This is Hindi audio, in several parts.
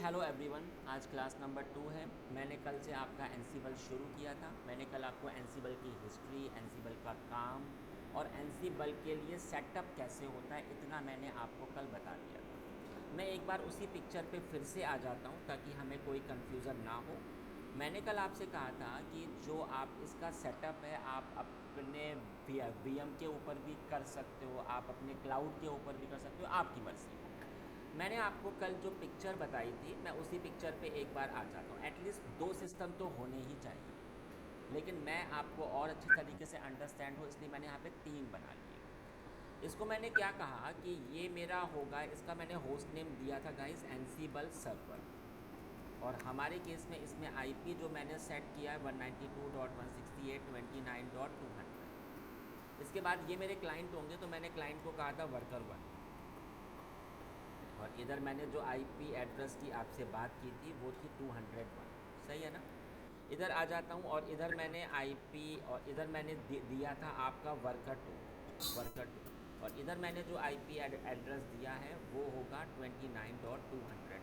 Hello everyone. आज क्लास नंबर 2 है। मैंने कल से आपका एनसीबल शुरू किया था। मैंने कल आपको एनसीबल की हिस्ट्री, एनसीबल का काम और एनसीबल के लिए सेटअप कैसे होता है इतना मैंने आपको कल बता दिया था। मैं एक बार उसी पिक्चर पे फिर से आ जाता हूँ ताकि हमें कोई कन्फ्यूज़न ना हो। मैंने कल आपसे कहा था कि जो आप इसका सेटअप है आप अपने वीएम के ऊपर भी कर सकते हो, आप अपने क्लाउड के ऊपर भी कर सकते हो, आपकी मर्ज़ी। मैंने आपको कल जो पिक्चर बताई थी मैं उसी पिक्चर पे एक बार आ जाता हूँ। एटलीस्ट 2 सिस्टम तो होने ही चाहिए, लेकिन मैं आपको और अच्छी तरीके से अंडरस्टैंड हो इसलिए मैंने यहाँ पे 3 बना लिए। इसको मैंने क्या कहा कि ये मेरा होगा, इसका मैंने होस्ट नेम दिया था गाइस एनसीबल सर्वर। और हमारे केस में इसमें आईपी जो मैंने सेट किया है 192.168.29.200। इसके बाद ये मेरे क्लाइंट होंगे तो मैंने क्लाइंट को कहा था वर्कर 1। और इधर मैंने जो आईपी एड्रेस की आपसे बात की थी वो थी 201। सही है ना। इधर आ जाता हूँ और इधर मैंने आईपी और इधर मैंने दिया था आपका वर्कर 2। और इधर मैंने जो आईपी एड्रेस दिया है वो होगा 29.200।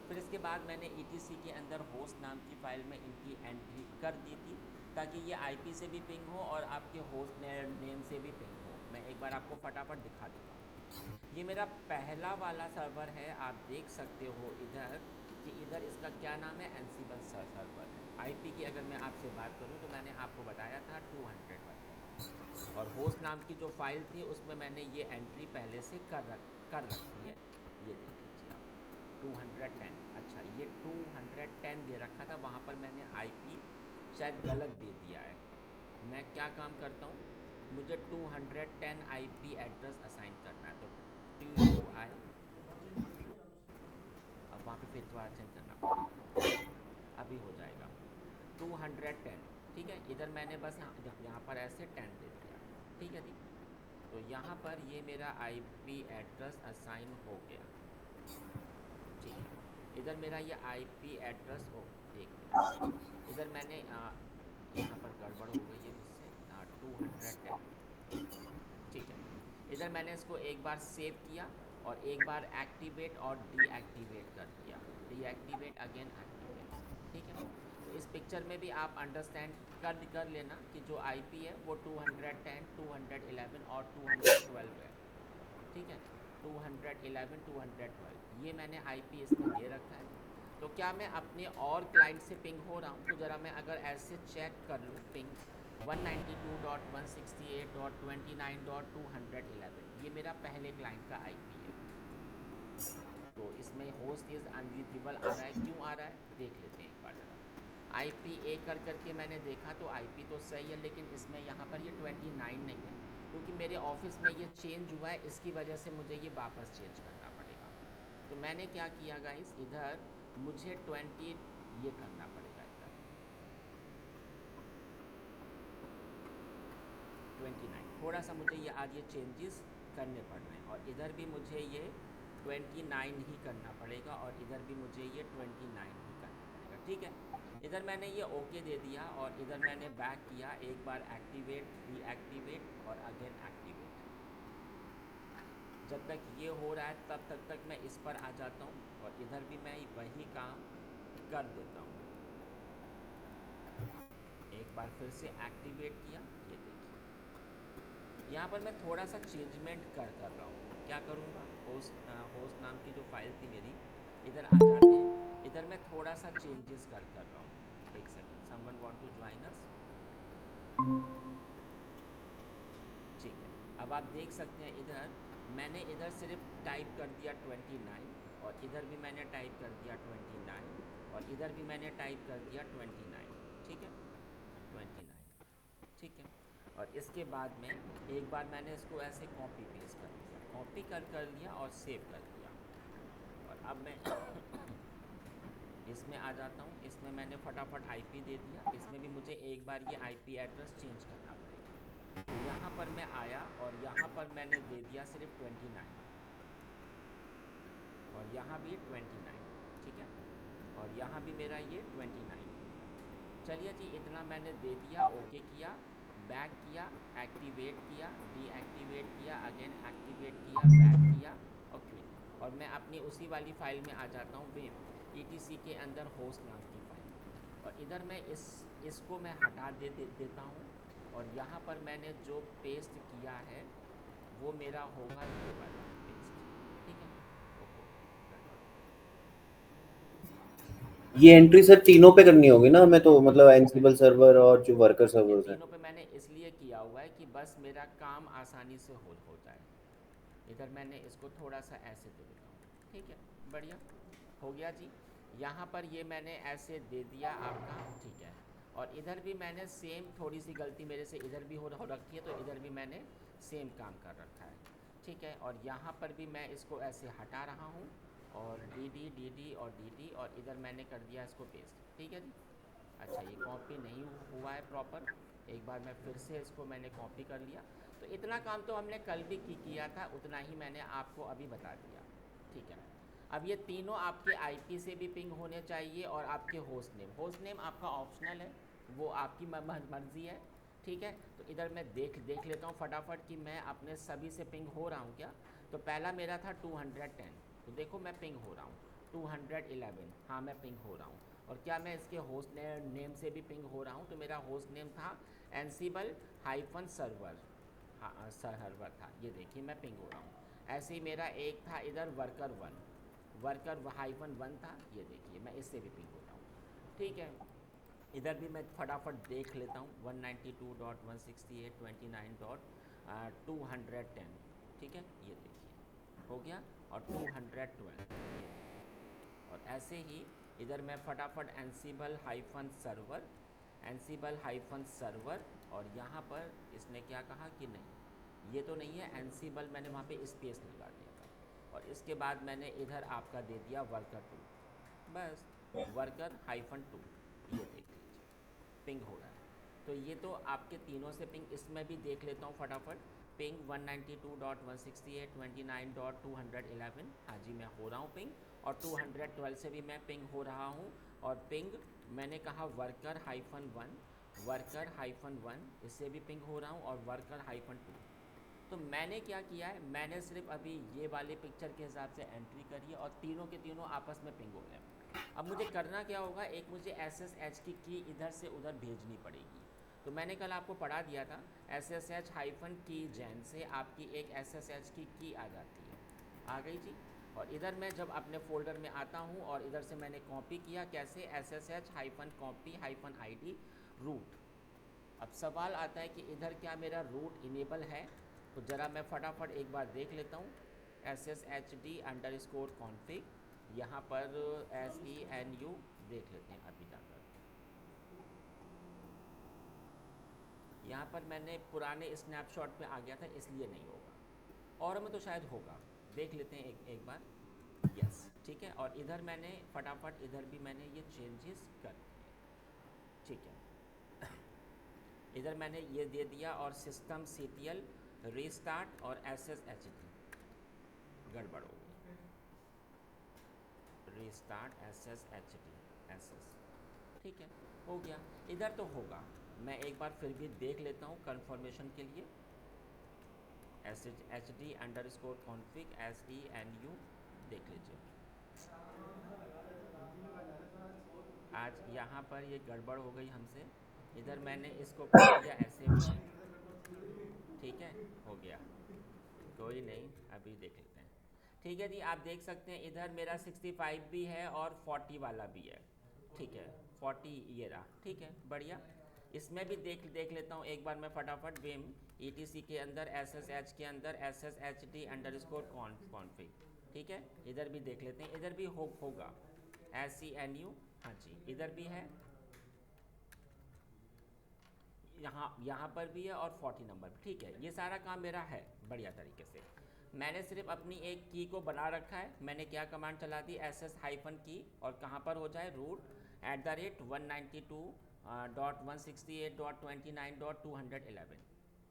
फिर इसके बाद मैंने ईटीसी के अंदर होस्ट नाम की फ़ाइल में इनकी एंट्री कर दी थी ताकि ये आईपी से भी पिंग हो और आपके होस्ट नेम से भी पिंग हो। मैं एक बार आपको फटाफट दिखा देता हूँ। ये मेरा पहला वाला सर्वर है, आप देख सकते हो इधर कि इधर इसका क्या नाम है, एनसीबल सर्वर है। आईपी की अगर मैं आपसे बात करूँ तो मैंने आपको बताया था 200 वाली। और होस्ट नाम की जो फाइल थी उसमें मैंने ये एंट्री पहले से कर रखी है। ये देख लीजिए आप 210। अच्छा, ये 210 दे रखा था, वहाँ पर मैंने आईपी शायद गलत दे दिया है। मैं क्या काम करता हूँ, मुझे 210 आईपी एड्रेस असाइन करना है तो TUI, अब वहाँ पे फिर दोबारा चेंज करना पड़ेगा, अभी हो जाएगा 210। ठीक है, इधर मैंने बस यहाँ पर ऐसे 10 दे दिया। ठीक है जी। तो यहाँ पर ये मेरा आईपी एड्रेस असाइन हो गया। ठीक है, इधर मेरा ये आईपी एड्रेस हो, एक मिनट, इधर मैंने यहाँ पर गड़बड़ हो गई है मुझसे, 210। ठीक है, इधर मैंने इसको एक बार सेव किया और एक बार एक्टिवेट और डीएक्टिवेट कर दिया, डीएक्टिवेट अगेन एक्टिवेट। ठीक है, तो इस पिक्चर में भी आप अंडरस्टैंड कर लेना कि जो आईपी है वो 210, 211 और 212 है। ठीक है, 211, 212 ये मैंने आईपी इसमें दे रखा है। तो क्या मैं अपने और क्लाइंट से पिंग हो रहा हूँ, तो ज़रा मैं अगर ऐसे चेक कर लूँ पिंग 192.168.29.211, ये मेरा पहले क्लाइंट का आईपी है। तो इसमें होस्ट इज़ अनरीचेबल आ रहा है, क्यों आ रहा है देख लेते हैं एक बार ज़रा। आईपी ए करके मैंने देखा तो आईपी तो सही है, लेकिन इसमें यहाँ पर ये 29 नहीं है क्योंकि मेरे ऑफिस में ये चेंज हुआ है, इसकी वजह से मुझे ये वापस चेंज करना पड़ेगा। तो मैंने क्या किया गाइस, इधर मुझे 20 ये करना पड़ेगा, इधर 29, थोड़ा सा मुझे ये आज ये चेंजेस करने पड़ रहे हैं। और इधर भी मुझे ये 29 ही करना पड़ेगा और इधर भी मुझे ये 29 ही करना पड़ेगा। ठीक है, इधर मैंने ये ओके दे दिया और इधर मैंने बैक किया, एक बार एक्टिवेट, डीएक्टिवेट और अगेन एक्टिवेट। जब तक ये हो रहा है तब तक मैं इस पर आ जाता हूँ और इधर भी मैं वही काम कर देता हूँ। एक बार फिर से एक्टिवेट किया, ये देखिए यहाँ पर मैं थोड़ा सा चेंजमेंट कर रहा हूँ। क्या करूँगा, होस्ट नाम की जो फाइल थी मेरी, इधर आ जाते हैं, इधर मैं थोड़ा सा चेंजेस कर रहा हूँ। एक second, someone want to join us. ठीक है, अब आप देख सकते हैं इधर मैंने इधर सिर्फ टाइप कर दिया 29 और इधर भी मैंने टाइप कर दिया 29 और इधर भी मैंने टाइप कर दिया 29। ठीक है, 29। ठीक है, और इसके बाद में एक बार मैंने इसको ऐसे कॉपी पेस्ट कर दिया, कॉपी कर लिया और सेव कर दिया। और अब मैं इसमें आ जाता हूँ, इसमें मैंने फटाफट आईपी दे दिया, इसमें भी मुझे एक बार ये आईपी एड्रेस चेंज करना पड़ेगा। तो यहाँ पर मैं आया और यहाँ पर मैंने दे दिया सिर्फ 29 और यहाँ भी 29। ठीक है, और यहाँ भी मेरा ये 29। चलिए जी, इतना मैंने दे दिया, ओके किया, बैक किया, एक्टिवेट किया, डीएक्टिवेट किया, अगेन एक्टिवेट किया, बैक किया और क्विट। और मैं अपनी उसी वाली फ़ाइल में आ जाता हूँ वेब ETC के अंदर होस्ट नाम की फ़ाइल, और इधर मैं इसको मैं हटा देता हूँ, और यहाँ पर मैंने जो पेस्ट किया है वो मेरा होगा ये वाला पेस्ट, ठीक है। ओहो, ये एंट्री सर तीनों पे करनी होगी ना हमें, तो मतलब एनसिबल सर्वर और जो वर्कर ये सर्वर्स हैं। तीनों पे मैंने इसलिए किया हुआ है कि बस मेरा काम आसानी से हो जाए। इधर मैंने इसको थोड़ा सा ऐसे दे देता हूँ, ठीक है, बढ़िया हो गया जी। यहाँ पर ये मैंने ऐसे दे दिया आपका, ठीक है। और इधर भी मैंने सेम, थोड़ी सी गलती मेरे से इधर भी हो रखी है, तो इधर भी मैंने सेम काम कर रखा है, ठीक है। और यहाँ पर भी मैं इसको ऐसे हटा रहा हूँ, और डी डी और डी, और इधर मैंने कर दिया इसको पेस्ट, ठीक है जी। अच्छा, ये कॉपी नहीं हुआ है प्रॉपर, एक बार मैं फिर से इसको मैंने कॉपी कर लिया। तो इतना काम तो हमने कल भी किया था, उतना ही मैंने आपको अभी बता दिया, ठीक है। अब ये तीनों आपके आईपी से भी पिंग होने चाहिए, और आपके होस्ट नेम आपका ऑप्शनल है, वो आपकी मर्ज़ी है, ठीक है। तो इधर मैं देख लेता हूँ फटाफट कि मैं अपने सभी से पिंग हो रहा हूँ क्या। तो पहला मेरा था 210, तो देखो मैं पिंग हो रहा हूँ। 211, हाँ मैं पिंग हो रहा हूँ। और क्या मैं इसके होस्ट नेम से भी पिंग हो रहा हूँ, तो मेरा होस्ट नेम था एनसीबल हाइफन सर्वर, हाँ सर्वर था, ये देखिए मैं पिंग हो रहा हूँ। ऐसे ही मेरा एक था इधर वर्कर हाइफन वन था, ये देखिए मैं इससे भी पिंग हो रहा हूँ, ठीक है। इधर भी मैं फटाफट देख लेता हूँ, 192.168.29.210, ठीक है, ये देखिए हो गया। और 212, ये देखिए। और ऐसे ही इधर मैं फटाफट एनसीबल हाइफन सर्वर, और यहाँ पर इसने क्या कहा कि नहीं, ये तो नहीं है एनसीबल, मैंने वहाँ पे स्पेस लगा दिया था। और इसके बाद मैंने इधर आपका दे दिया वर्कर टू, बस वर्कर हाइफन टू, ये देख लीजिए पिंग हो रहा है। तो ये तो आपके तीनों से पिंग, इसमें भी देख लेता हूँ फटाफट। पिंग 192.168.29.211, हाँ जी मैं हो रहा हूँ पिंग। और 212 से भी मैं पिंग हो रहा हूँ। और पिंग मैंने कहा वर्कर हाइफन वन, इससे भी पिंग हो रहा हूँ, और वर्कर हाइफन टू। तो मैंने क्या किया है, मैंने सिर्फ अभी ये वाले पिक्चर के हिसाब से एंट्री करी है, और तीनों के तीनों आपस में पिंग हो गए। अब मुझे करना क्या होगा, एक मुझे SSH की इधर से उधर भेजनी पड़ेगी। तो मैंने कल आपको पढ़ा दिया था, SSH हाइफन की जैन से आपकी एक SSH की आ जाती है, आ गई जी। और इधर मैं जब अपने फोल्डर में आता हूँ, और इधर से मैंने कॉपी किया, कैसे, SSH hyphen copy hyphen ID root. अब सवाल आता है कि इधर क्या मेरा रूट इनेबल है, तो ज़रा मैं फटाफट एक बार देख लेता हूँ। SSHD_config, यहाँ पर SENU देख लेते हैं अभी जाकर। यहाँ पर मैंने पुराने स्नैपशॉट पे आ गया था, इसलिए नहीं होगा, और में तो शायद होगा, देख लेते हैं एक बार। यस, ठीक है। और इधर मैंने फटाफट, इधर भी मैंने ये चेंजेस कर दिए, ठीक है। इधर मैंने ये दे दिया, और सिस्टम CTL रीस्टार्ट और SSHD, गड़बड़ हो गई, रीस्टार्ट SSHD, ठीक है, हो गया। इधर तो होगा, मैं एक बार फिर भी देख लेता हूँ कंफर्मेशन के लिए। SHD_config SENU, देख लीजिए। आज यहाँ पर ये गड़बड़ हो गई हमसे, इधर मैंने इसको कर दिया ऐसे पिंग, ठीक है, हो गया, कोई नहीं, अभी देख लेते हैं। ठीक है जी, आप देख सकते हैं इधर मेरा 65 भी है और 40 वाला भी है, ठीक है। 40 ये रहा, ठीक है, बढ़िया। इसमें भी देख लेता हूँ एक बार मैं फटाफट, विम ETC के अंदर SSH के अंदर SSHD_config, ठीक है। इधर भी देख लेते हैं, इधर भी होगा SENU, हाँ जी इधर भी है, यहाँ पर भी है, और 40 नंबर पर, ठीक है। ये सारा काम मेरा है बढ़िया तरीके से। मैंने सिर्फ अपनी एक की को बना रखा है, मैंने क्या कमांड चला दी, SS हाइफन की, और कहाँ पर हो जाए, root@192.168.29.211।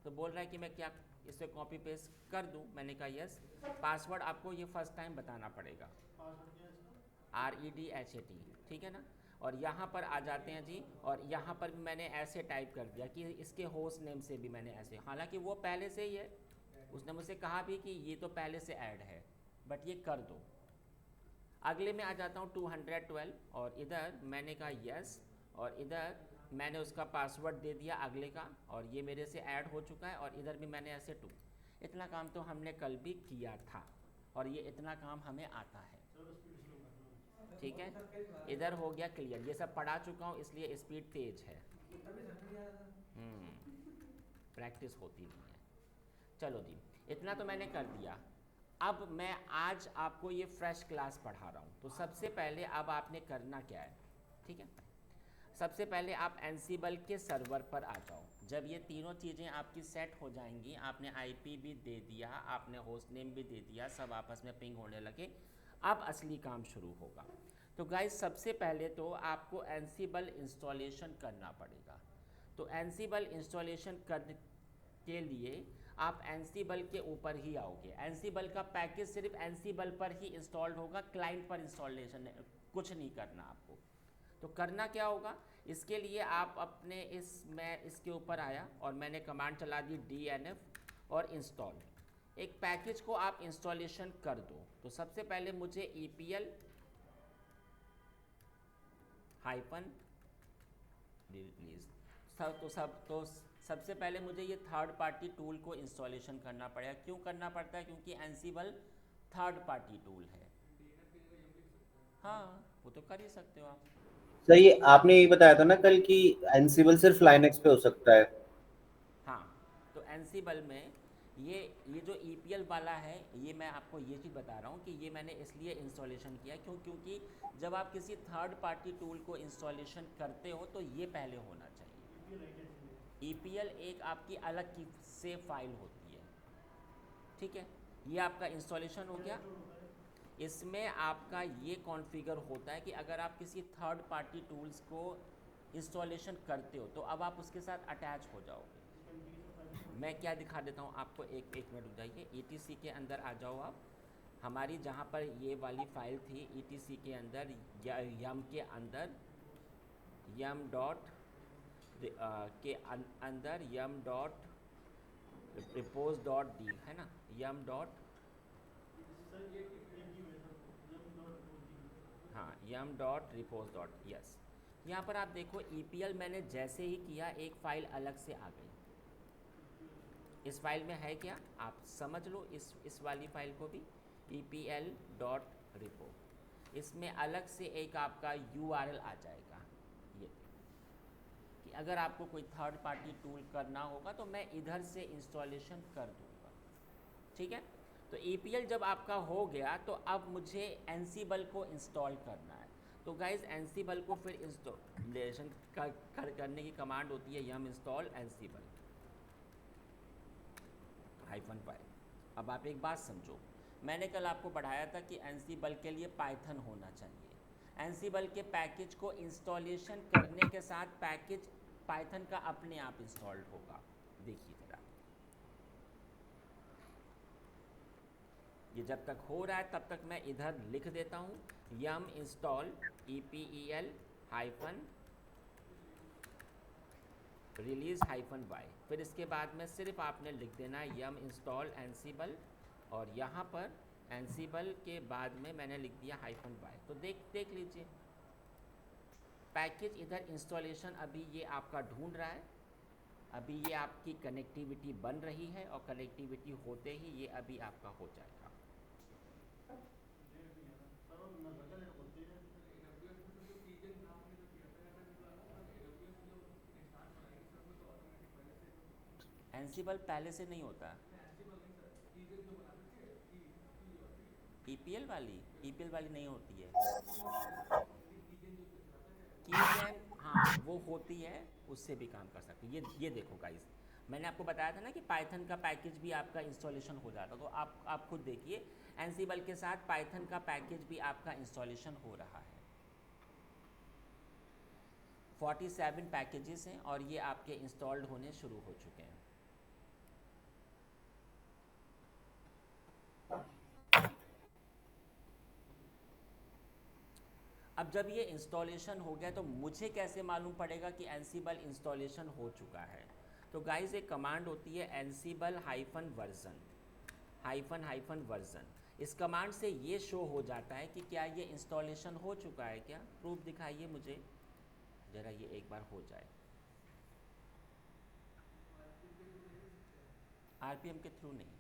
तो बोल रहा है कि मैं क्या इसे कॉपी पेस्ट कर दूँ, मैंने कहा यस। पासवर्ड आपको ये फर्स्ट टाइम बताना पड़ेगा, REDHAT, ठीक है ना। और यहाँ पर आ जाते हैं जी, और यहाँ पर भी मैंने ऐसे टाइप कर दिया कि इसके होस्ट नेम से भी मैंने ऐसे, हालांकि वो पहले से ही है, उसने मुझसे कहा भी कि ये तो पहले से ऐड है, बट ये कर दो। अगले में आ जाता हूँ 212 और इधर मैंने कहा यस और इधर मैंने उसका पासवर्ड दे दिया अगले का और ये मेरे से ऐड हो चुका है और इधर भी मैंने ऐसे 2। इतना काम तो हमने कल भी किया था और ये इतना काम हमें आता है। ठीक है, इधर हो गया क्लियर। ये सब पढ़ा चुका हूँ इसलिए स्पीड तेज है। प्रैक्टिस होती नहीं है। चलो जी, इतना तो मैंने कर दिया। अब मैं आज आपको ये फ्रेश क्लास पढ़ा रहा हूँ। तो सबसे पहले अब आपने करना क्या है, ठीक है, सबसे पहले आप एनसीबल के सर्वर पर आ जाओ। जब ये तीनों चीज़ें आपकी सेट हो जाएंगी, आपने आईपी भी दे दिया, आपने होस्ट नेम भी दे दिया, सब आपस में पिंग होने लगे, अब असली काम शुरू होगा। तो गाइस सबसे पहले तो आपको एनसीबल इंस्टॉलेशन करना पड़ेगा। तो एनसीबल इंस्टॉलेशन कर के लिए आप एनसीबल के ऊपर ही आओगे। एनसीबल का पैकेज सिर्फ एनसीबल पर ही इंस्टॉल्ड होगा, क्लाइंट पर इंस्टॉलेशन कुछ नहीं करना आपको। तो करना क्या होगा, इसके लिए आप अपने मैं इसके ऊपर आया और मैंने कमांड चला दी DNF और इंस्टॉल। एक पैकेज को आप इंस्टॉलेशन कर दो। तो सबसे पहले मुझे EPL हाइफन रिलीज तो सबसे पहले मुझे ये थर्ड पार्टी टूल को इंस्टॉलेशन करना पड़ेगा। क्यों करना पड़ता है, क्योंकि एनसीबल थर्ड पार्टी टूल है। हाँ, वो तो कर ही सकते हो आप। सही, आपने यही बताया था ना कल कि एनसिबल सिर्फ लाइनक्स पे हो सकता है। हाँ, तो एनसीबल में ये जो EPL वाला है, ये मैं आपको ये चीज़ बता रहा हूँ कि ये मैंने इसलिए इंस्टॉलेशन किया क्योंकि जब आप किसी थर्ड पार्टी टूल को इंस्टॉलेशन करते हो तो ये पहले होना चाहिए। EPL एक आपकी अलग की से फाइल होती है। ठीक है, ये आपका इंस्टॉलेशन हो गया। इसमें आपका ये कॉन्फ़िगर होता है कि अगर आप किसी थर्ड पार्टी टूल्स को इंस्टॉलेशन करते हो तो अब आप उसके साथ अटैच हो जाओगे। मैं क्या दिखा देता हूँ आपको, एक मिनट रुक जाइए। ETC के अंदर आ जाओ आप। हमारी जहाँ पर ये वाली फाइल थी ETC के अंदर, यम के अंदर, यम डॉट के अंदर यम डॉट रिपोज डॉट डी है ना, यम डॉट, हाँ, यम डॉट रिपोज डॉट, यस। यहाँ पर आप देखो EPL मैंने जैसे ही किया एक फ़ाइल अलग से आ गई। इस फाइल में है क्या, आप समझ लो। इस वाली फाइल को भी EPL डॉट रिपो, इसमें अलग से एक आपका URL आ जाएगा। ये कि अगर आपको कोई थर्ड पार्टी टूल करना होगा तो मैं इधर से इंस्टॉलेशन कर दूँगा। ठीक है, तो EPL जब आपका हो गया तो अब मुझे एनसीबल को इंस्टॉल करना है। तो गाइज एनसीबल को फिर इंस्टॉलेशन करने की कमांड होती है यम इंस्टॉल एनसीबल -y। अब आप एक बात समझो, मैंने कल आपको पढ़ाया था कि एनसीबल के लिए पाइथन होना चाहिए। एनसीबल के पैकेज को इंस्टॉलेशन करने के साथ पैकेज पाइथन का अपने आप इंस्टॉल्ड होगा। देखिए जरा, ये जब तक हो रहा है तब तक मैं इधर लिख देता हूँ yum install EPEL hyphen release -y। फिर इसके बाद में सिर्फ आपने लिख देना है यम इंस्टॉल एनसीबल और यहाँ पर एनसीबल के बाद में मैंने लिख दिया -y। तो देख लीजिए पैकेज इधर इंस्टॉलेशन अभी ये आपका ढूंढ रहा है। अभी ये आपकी कनेक्टिविटी बन रही है और कनेक्टिविटी होते ही ये अभी आपका हो जाएगा। एनसीबल पहले से नहीं होता। EPL वाली नहीं होती है। कीजन, हाँ वो होती है, उससे भी काम कर सकते हैं। ये देखो गाइस, मैंने आपको बताया था ना कि पाइथन का पैकेज भी आपका इंस्टॉलेशन हो जाता। तो आप खुद देखिए एनसीबल के साथ पाइथन का पैकेज भी आपका इंस्टॉलेशन हो रहा है। 47 पैकेजेस हैं और ये आपके इंस्टॉल्ड होने शुरू हो चुके हैं। अब जब ये इंस्टॉलेशन हो गया तो मुझे कैसे मालूम पड़ेगा कि एनसीबल इंस्टॉलेशन हो चुका है। तो गाइस एक कमांड होती है एनसीबल -वर्जन। इस कमांड से ये शो हो जाता है कि क्या ये इंस्टॉलेशन हो चुका है, क्या प्रूफ दिखाइए मुझे ज़रा, ये एक बार हो जाए। आरपीएम के थ्रू नहीं,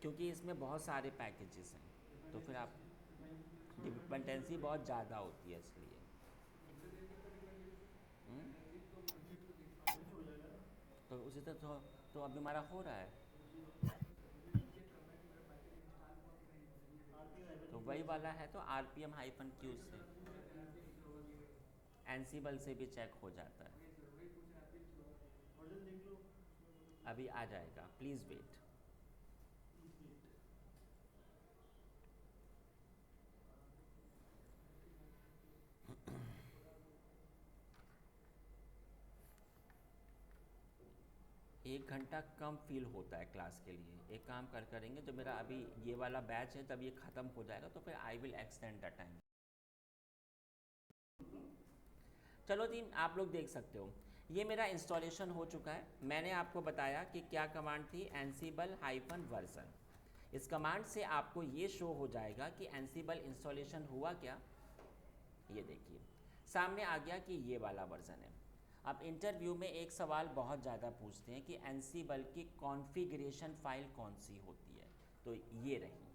क्योंकि इसमें बहुत सारे पैकेजेस हैं, तो फिर आप डिपेंडेंसी बहुत ज़्यादा होती है इसलिए। हम्म? तो उसी तरह तो अभी हमारा हो रहा है, तो वही वाला है, तो आरपीएम हाइफन क्यू से एनसीबल से भी चेक हो जाता है। अभी आ जाएगा, प्लीज़ वेट। एक घंटा कम फील होता है क्लास के लिए। एक काम करेंगे, जब मेरा अभी ये वाला बैच है जब ये ख़त्म हो जाएगा तो फिर I will extend the time. चलो जी, आप लोग देख सकते हो ये मेरा इंस्टॉलेशन हो चुका है। मैंने आपको बताया कि क्या कमांड थी, एनसीबल हाइफन वर्जन। इस कमांड से आपको ये शो हो जाएगा कि एनसीबल इंस्टॉलेशन हुआ क्या। ये देखिए सामने आ गया कि ये वाला वर्जन है। अब इंटरव्यू में एक सवाल बहुत ज़्यादा पूछते हैं कि एनसीबल की कॉन्फ़िगरेशन फ़ाइल कौन सी होती है, तो ये रही,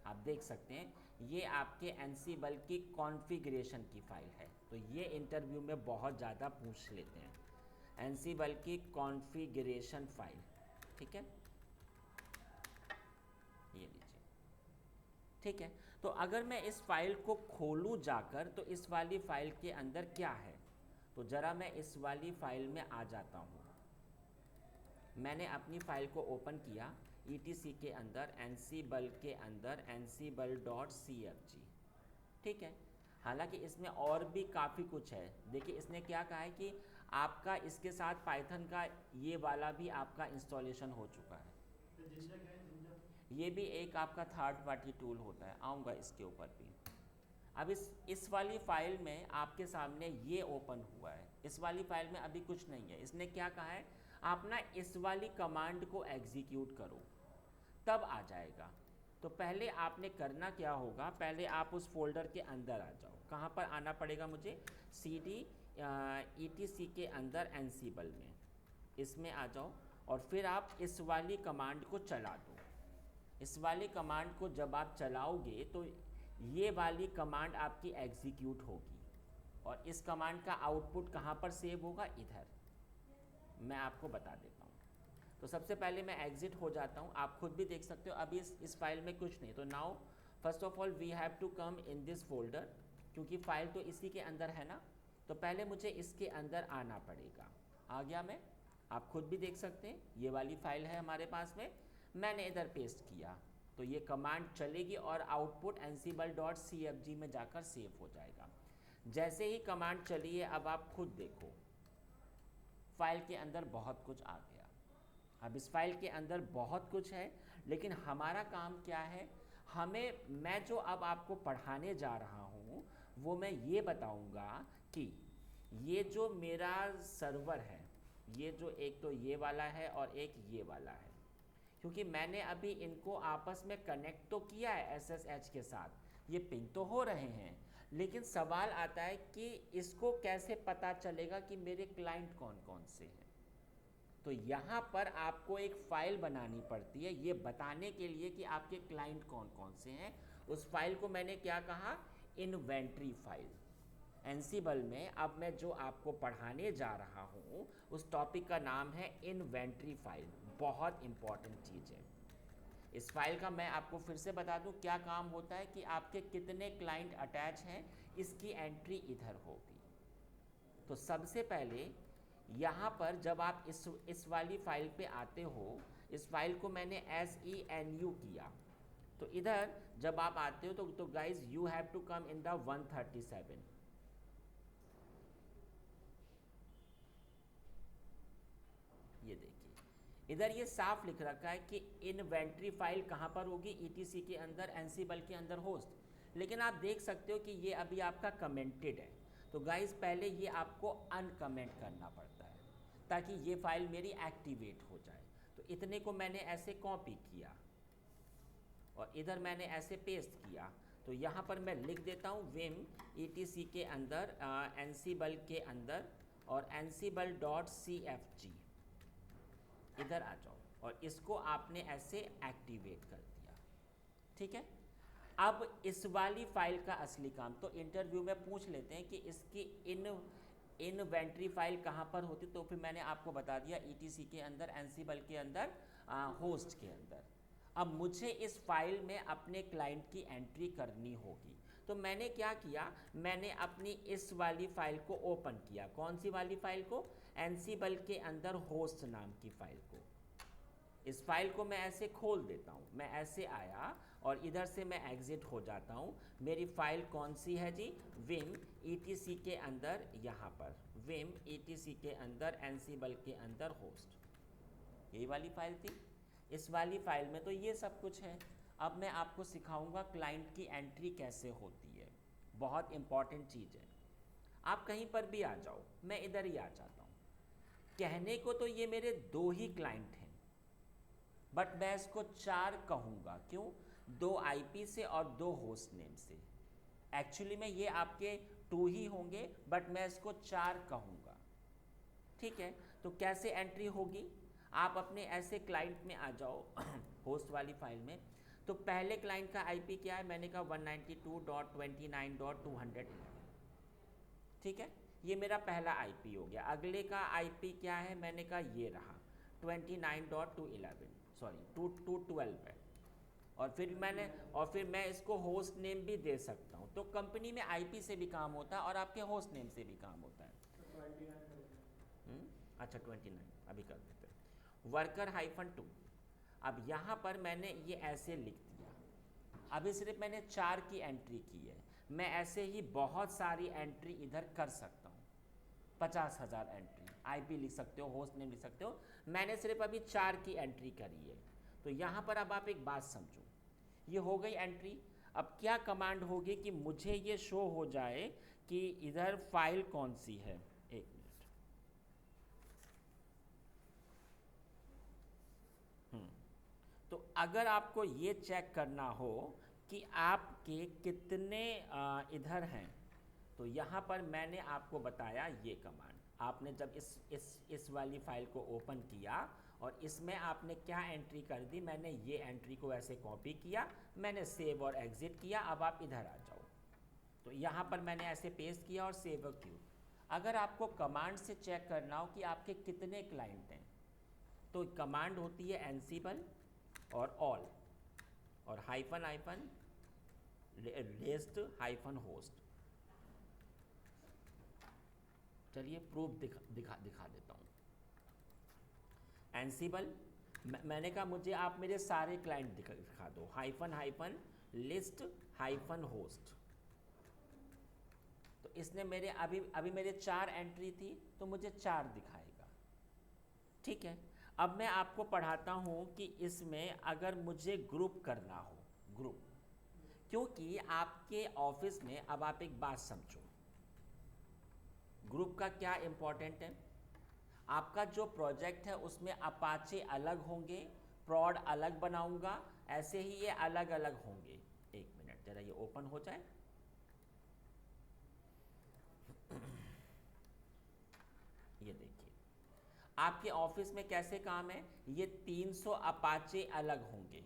आप देख सकते हैं ये आपके एनसीबल की कॉन्फ़िगरेशन की फ़ाइल है। तो ये इंटरव्यू में बहुत ज़्यादा पूछ लेते हैं, एनसीबल की कॉन्फ़िगरेशन फ़ाइल, ठीक है, ये लीजिए, ठीक है। तो अगर मैं इस फाइल को खोलूँ जाकर तो इस वाली फ़ाइल के अंदर क्या है, तो ज़रा मैं इस वाली फ़ाइल में आ जाता हूँ। मैंने अपनी फ़ाइल को ओपन किया ETC के अंदर, एनसीबल के अंदर ansible.cfg, ठीक है। हालांकि इसमें और भी काफ़ी कुछ है। देखिए इसने क्या कहा है कि आपका इसके साथ पाइथन का ये वाला भी आपका इंस्टॉलेशन हो चुका है। ये भी एक आपका थर्ड पार्टी टूल होता है, आऊँगा इसके ऊपर भी। अब इस वाली फ़ाइल में आपके सामने ये ओपन हुआ है। इस वाली फ़ाइल में अभी कुछ नहीं है। इसने क्या कहा है, आप ना इस वाली कमांड को एग्जीक्यूट करो तब आ जाएगा। तो पहले आपने करना क्या होगा, पहले आप उस फोल्डर के अंदर आ जाओ। कहाँ पर आना पड़ेगा मुझे, CD ETC के अंदर एनसीबल में, इसमें आ जाओ और फिर आप इस वाली कमांड को चला दो। इस वाली कमांड को जब आप चलाओगे तो ये वाली कमांड आपकी एग्जीक्यूट होगी और इस कमांड का आउटपुट कहाँ पर सेव होगा, इधर। मैं आपको बता देता हूँ। तो सबसे पहले मैं एग्जिट हो जाता हूँ। आप खुद भी देख सकते हो अभी इस फाइल में कुछ नहीं। तो now first of all we have to come in this folder, क्योंकि फ़ाइल तो इसी के अंदर है ना, तो पहले मुझे इसके अंदर आना पड़ेगा। आ गया मैं, आप खुद भी देख सकते हैं ये वाली फ़ाइल है हमारे पास में, मैंने इधर पेस्ट किया तो ये कमांड चलेगी और आउटपुट ansible.cfg में जाकर सेव हो जाएगा। जैसे ही कमांड चली है अब आप खुद देखो फाइल के अंदर बहुत कुछ आ गया। अब इस फाइल के अंदर बहुत कुछ है, लेकिन हमारा काम क्या है, मैं जो अब आपको पढ़ाने जा रहा हूँ वो मैं ये बताऊँगा कि ये जो मेरा सर्वर है, ये जो एक तो ये वाला है और एक ये वाला है, क्योंकि मैंने अभी इनको आपस में कनेक्ट तो किया है SSH के साथ, ये पिंग तो हो रहे हैं, लेकिन सवाल आता है कि इसको कैसे पता चलेगा कि मेरे क्लाइंट कौन कौन से हैं। तो यहाँ पर आपको एक फ़ाइल बनानी पड़ती है ये बताने के लिए कि आपके क्लाइंट कौन कौन से हैं। उस फाइल को मैंने क्या कहा, इन्वेंट्री फाइल। एनसीबल में अब मैं जो आपको पढ़ाने जा रहा हूँ उस टॉपिक का नाम है इन्वेंट्री फाइल। बहुत इम्पॉर्टेंट चीज़ है। इस फाइल का मैं आपको फिर से बता दूं क्या काम होता है, कि आपके कितने क्लाइंट अटैच हैं इसकी एंट्री इधर होगी। तो सबसे पहले यहाँ पर जब आप इस वाली फाइल पे आते हो, इस फाइल को मैंने SENU किया, तो इधर जब आप आते हो तो guys you have to come in the 137। ये देखिए इधर ये साफ लिख रखा है कि इन्वेंट्री फाइल कहाँ पर होगी, ETC के अंदर, एनसीबल के अंदर होस्ट। लेकिन आप देख सकते हो कि ये अभी आपका कमेंटेड है, तो गाइज पहले ये आपको अनकमेंट करना पड़ता है ताकि ये फाइल मेरी एक्टिवेट हो जाए। तो इतने को मैंने ऐसे कॉपी किया, और इधर मैंने ऐसे पेस्ट किया, तो यहाँ पर मैं लिख देता हूँ विम ETC के अंदर एनसीबल के अंदर और ansible.cfg, इधर आ जाओ और इसको आपने ऐसे एक्टिवेट कर दिया। ठीक है, अब इस वाली फाइल का असली काम तो इंटरव्यू में पूछ लेते हैं कि इसकी इन्वेंट्री फाइल कहाँ पर होती, तो फिर मैंने आपको बता दिया ETC के अंदर, एनसीबल के अंदर, होस्ट के अंदर। अब मुझे इस फाइल में अपने क्लाइंट की एंट्री करनी होगी, तो मैंने क्या किया, मैंने अपनी इस वाली फाइल को ओपन किया। कौन सी वाली फाइल को? एनसीबल के अंदर होस्ट नाम की फाइल को। इस फाइल को मैं ऐसे खोल देता हूँ, मैं ऐसे आया और इधर से मैं एग्जिट हो जाता हूँ। मेरी फाइल कौन सी है जी? विम ETC के अंदर, यहाँ पर विम ETC के अंदर एनसीबल के अंदर होस्ट, यही वाली फाइल थी। इस वाली फाइल में तो ये सब कुछ है। अब मैं आपको सिखाऊंगा क्लाइंट की एंट्री कैसे होती है, बहुत इंपॉर्टेंट चीज़ है। आप कहीं पर भी आ जाओ, मैं इधर ही आ जाता हूँ। कहने को तो ये मेरे 2 ही क्लाइंट हैं, बट मैं इसको 4 कहूँगा। क्यों? 2 IP से और 2 होस्ट नेम से। एक्चुअली में ये आपके 2 ही होंगे, बट मैं इसको 4 कहूँगा। ठीक है, तो कैसे एंट्री होगी? आप अपने ऐसे क्लाइंट में आ जाओ होस्ट वाली फाइल में। तो पहले क्लाइंट का IP क्या है? मैंने कहा 192.29.211। ठीक है, ये मेरा पहला IP हो गया। अगले का IP क्या है? मैंने कहा ये रहा 29.211, सॉरी 212 है। और फिर मैं इसको होस्ट नेम भी दे सकता हूँ। तो कंपनी में IP से भी काम होता है और आपके होस्ट नेम से भी काम होता है। अच्छा 29 अभी कर देते हैं। worker-2। अब यहाँ पर मैंने ये ऐसे लिख दिया। अभी सिर्फ मैंने 4 की एंट्री की है, मैं ऐसे ही बहुत सारी एंट्री इधर कर सकता हूँ। 50,000 एंट्री, IP लिख सकते हो, होस्ट नेम लिख सकते हो। मैंने सिर्फ अभी 4 की एंट्री करी है। तो यहाँ पर अब आप एक बात समझो, ये हो गई एंट्री। अब क्या कमांड होगी कि मुझे ये शो हो जाए कि इधर फाइल कौन सी है। एक मिनट, तो अगर आपको ये चेक करना हो कि आपके कितने इधर हैं, तो यहाँ पर मैंने आपको बताया ये कमांड। आपने जब इस वाली फाइल को ओपन किया और इसमें आपने क्या एंट्री कर दी, मैंने ये एंट्री को ऐसे कॉपी किया, मैंने सेव और एग्जिट किया। अब आप इधर आ जाओ, तो यहाँ पर मैंने ऐसे पेस्ट किया और सेव क्यू। अगर आपको कमांड से चेक करना हो कि आपके कितने क्लाइंट हैं, तो कमांड होती है एनसीबल और ऑल और हाइफन लिस्ट हाइफन होस्ट। चलिए प्रूफ दिखा देता हूँ। एनसीबल, मैंने कहा मुझे आप मेरे सारे क्लाइंट दिखा दो, हाइफन लिस्ट हाइफन होस्ट। तो इसने मेरे अभी मेरे 4 एंट्री थी, तो मुझे 4 दिखाएगा। ठीक है, अब मैं आपको पढ़ाता हूँ कि इसमें अगर मुझे ग्रुप करना हो, ग्रुप, क्योंकि आपके ऑफिस में, अब आप एक बात समझो, ग्रुप का क्या इम्पोर्टेंट है। आपका जो प्रोजेक्ट है उसमें अपाचे अलग होंगे, प्रॉड अलग बनाऊंगा, ऐसे ही ये अलग अलग होंगे। एक मिनट जरा ये ओपन हो जाए। ये देखिए आपके ऑफिस में कैसे काम है। ये 300 अपाचे अलग होंगे,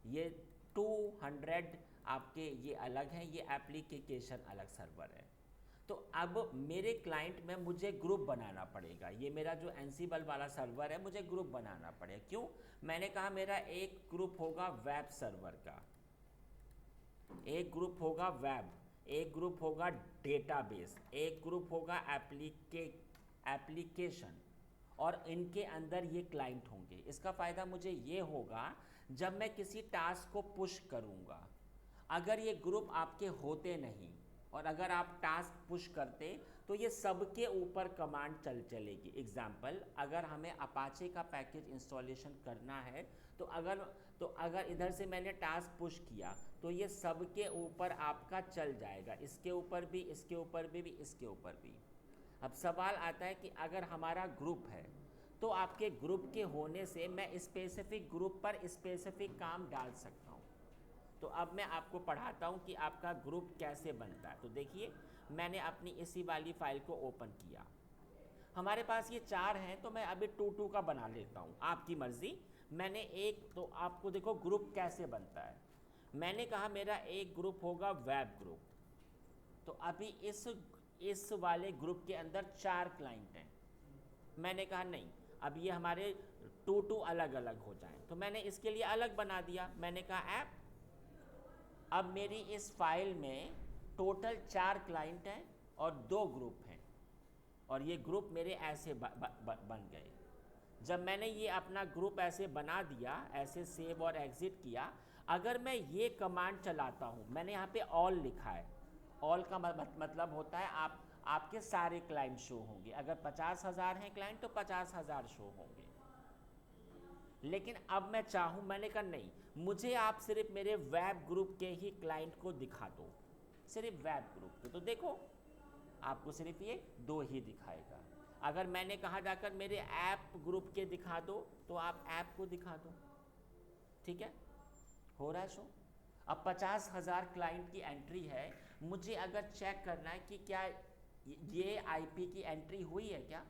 ये 200 आपके ये अलग हैं, ये एप्लीकेशन अलग सर्वर है। तो अब मेरे क्लाइंट में मुझे ग्रुप बनाना पड़ेगा। ये मेरा जो एनसीबल वाला सर्वर है, मुझे ग्रुप बनाना पड़ेगा। क्यों? मैंने कहा मेरा एक ग्रुप होगा वेब सर्वर का, एक ग्रुप होगा वेब, एक ग्रुप होगा डेटाबेस, एक ग्रुप होगा एप्लीकेशन, और इनके अंदर ये क्लाइंट होंगे। इसका फ़ायदा मुझे ये होगा जब मैं किसी टास्क को पुश करूँगा, अगर ये ग्रुप आपके होते नहीं और अगर आप टास्क पुश करते, तो ये सबके ऊपर कमांड चलेगी। एग्जाम्पल, अगर हमें अपाचे का पैकेज इंस्टॉलेशन करना है, तो अगर इधर से मैंने टास्क पुश किया, तो ये सबके ऊपर आपका चल जाएगा, इसके ऊपर भी, इसके ऊपर भी, इसके ऊपर भी। अब सवाल आता है कि अगर हमारा ग्रुप है, तो आपके ग्रुप के होने से मैं स्पेसिफिक ग्रुप पर स्पेसिफिक काम डाल सकता हूँ। तो अब मैं आपको पढ़ाता हूँ कि आपका ग्रुप कैसे बनता है। तो देखिए, मैंने अपनी इसी वाली फाइल को ओपन किया। हमारे पास ये 4 हैं, तो मैं अभी 2 का बना लेता हूँ, आपकी मर्ज़ी। मैंने एक, तो आपको देखो ग्रुप कैसे बनता है। मैंने कहा मेरा एक ग्रुप होगा वेब ग्रुप। तो अभी इस वाले ग्रुप के अंदर 4 क्लाइंट हैं। मैंने कहा नहीं, अब ये हमारे 2 अलग अलग हो जाएं, तो मैंने इसके लिए अलग बना दिया। मैंने कहा ऐप। अब मेरी इस फाइल में टोटल 4 क्लाइंट हैं और 2 ग्रुप हैं, और ये ग्रुप मेरे ऐसे बन गए। जब मैंने ये अपना ग्रुप ऐसे बना दिया, ऐसे सेव और एग्ज़िट किया, अगर मैं ये कमांड चलाता हूँ, मैंने यहाँ पे ऑल लिखा है। ऑल का मतलब होता है आपके सारे क्लाइंट शो होंगे। अगर 50,000 हैं क्लाइंट तो 50,000 शो होंगे। लेकिन अब मैं चाहूँ, मैंने कहा नहीं, मुझे आप सिर्फ मेरे वेब ग्रुप के ही क्लाइंट को दिखा दो, सिर्फ वेब ग्रुप को। तो देखो, आपको सिर्फ ये 2 ही दिखाएगा। अगर मैंने कहा जाकर मेरे ऐप ग्रुप के दिखा दो, तो आप ऐप को दिखा दो। ठीक है, हो रहा है शो। अब 50,000 क्लाइंट की एंट्री है, मुझे अगर चेक करना है कि क्या ये आईपी की एंट्री हुई है क्या,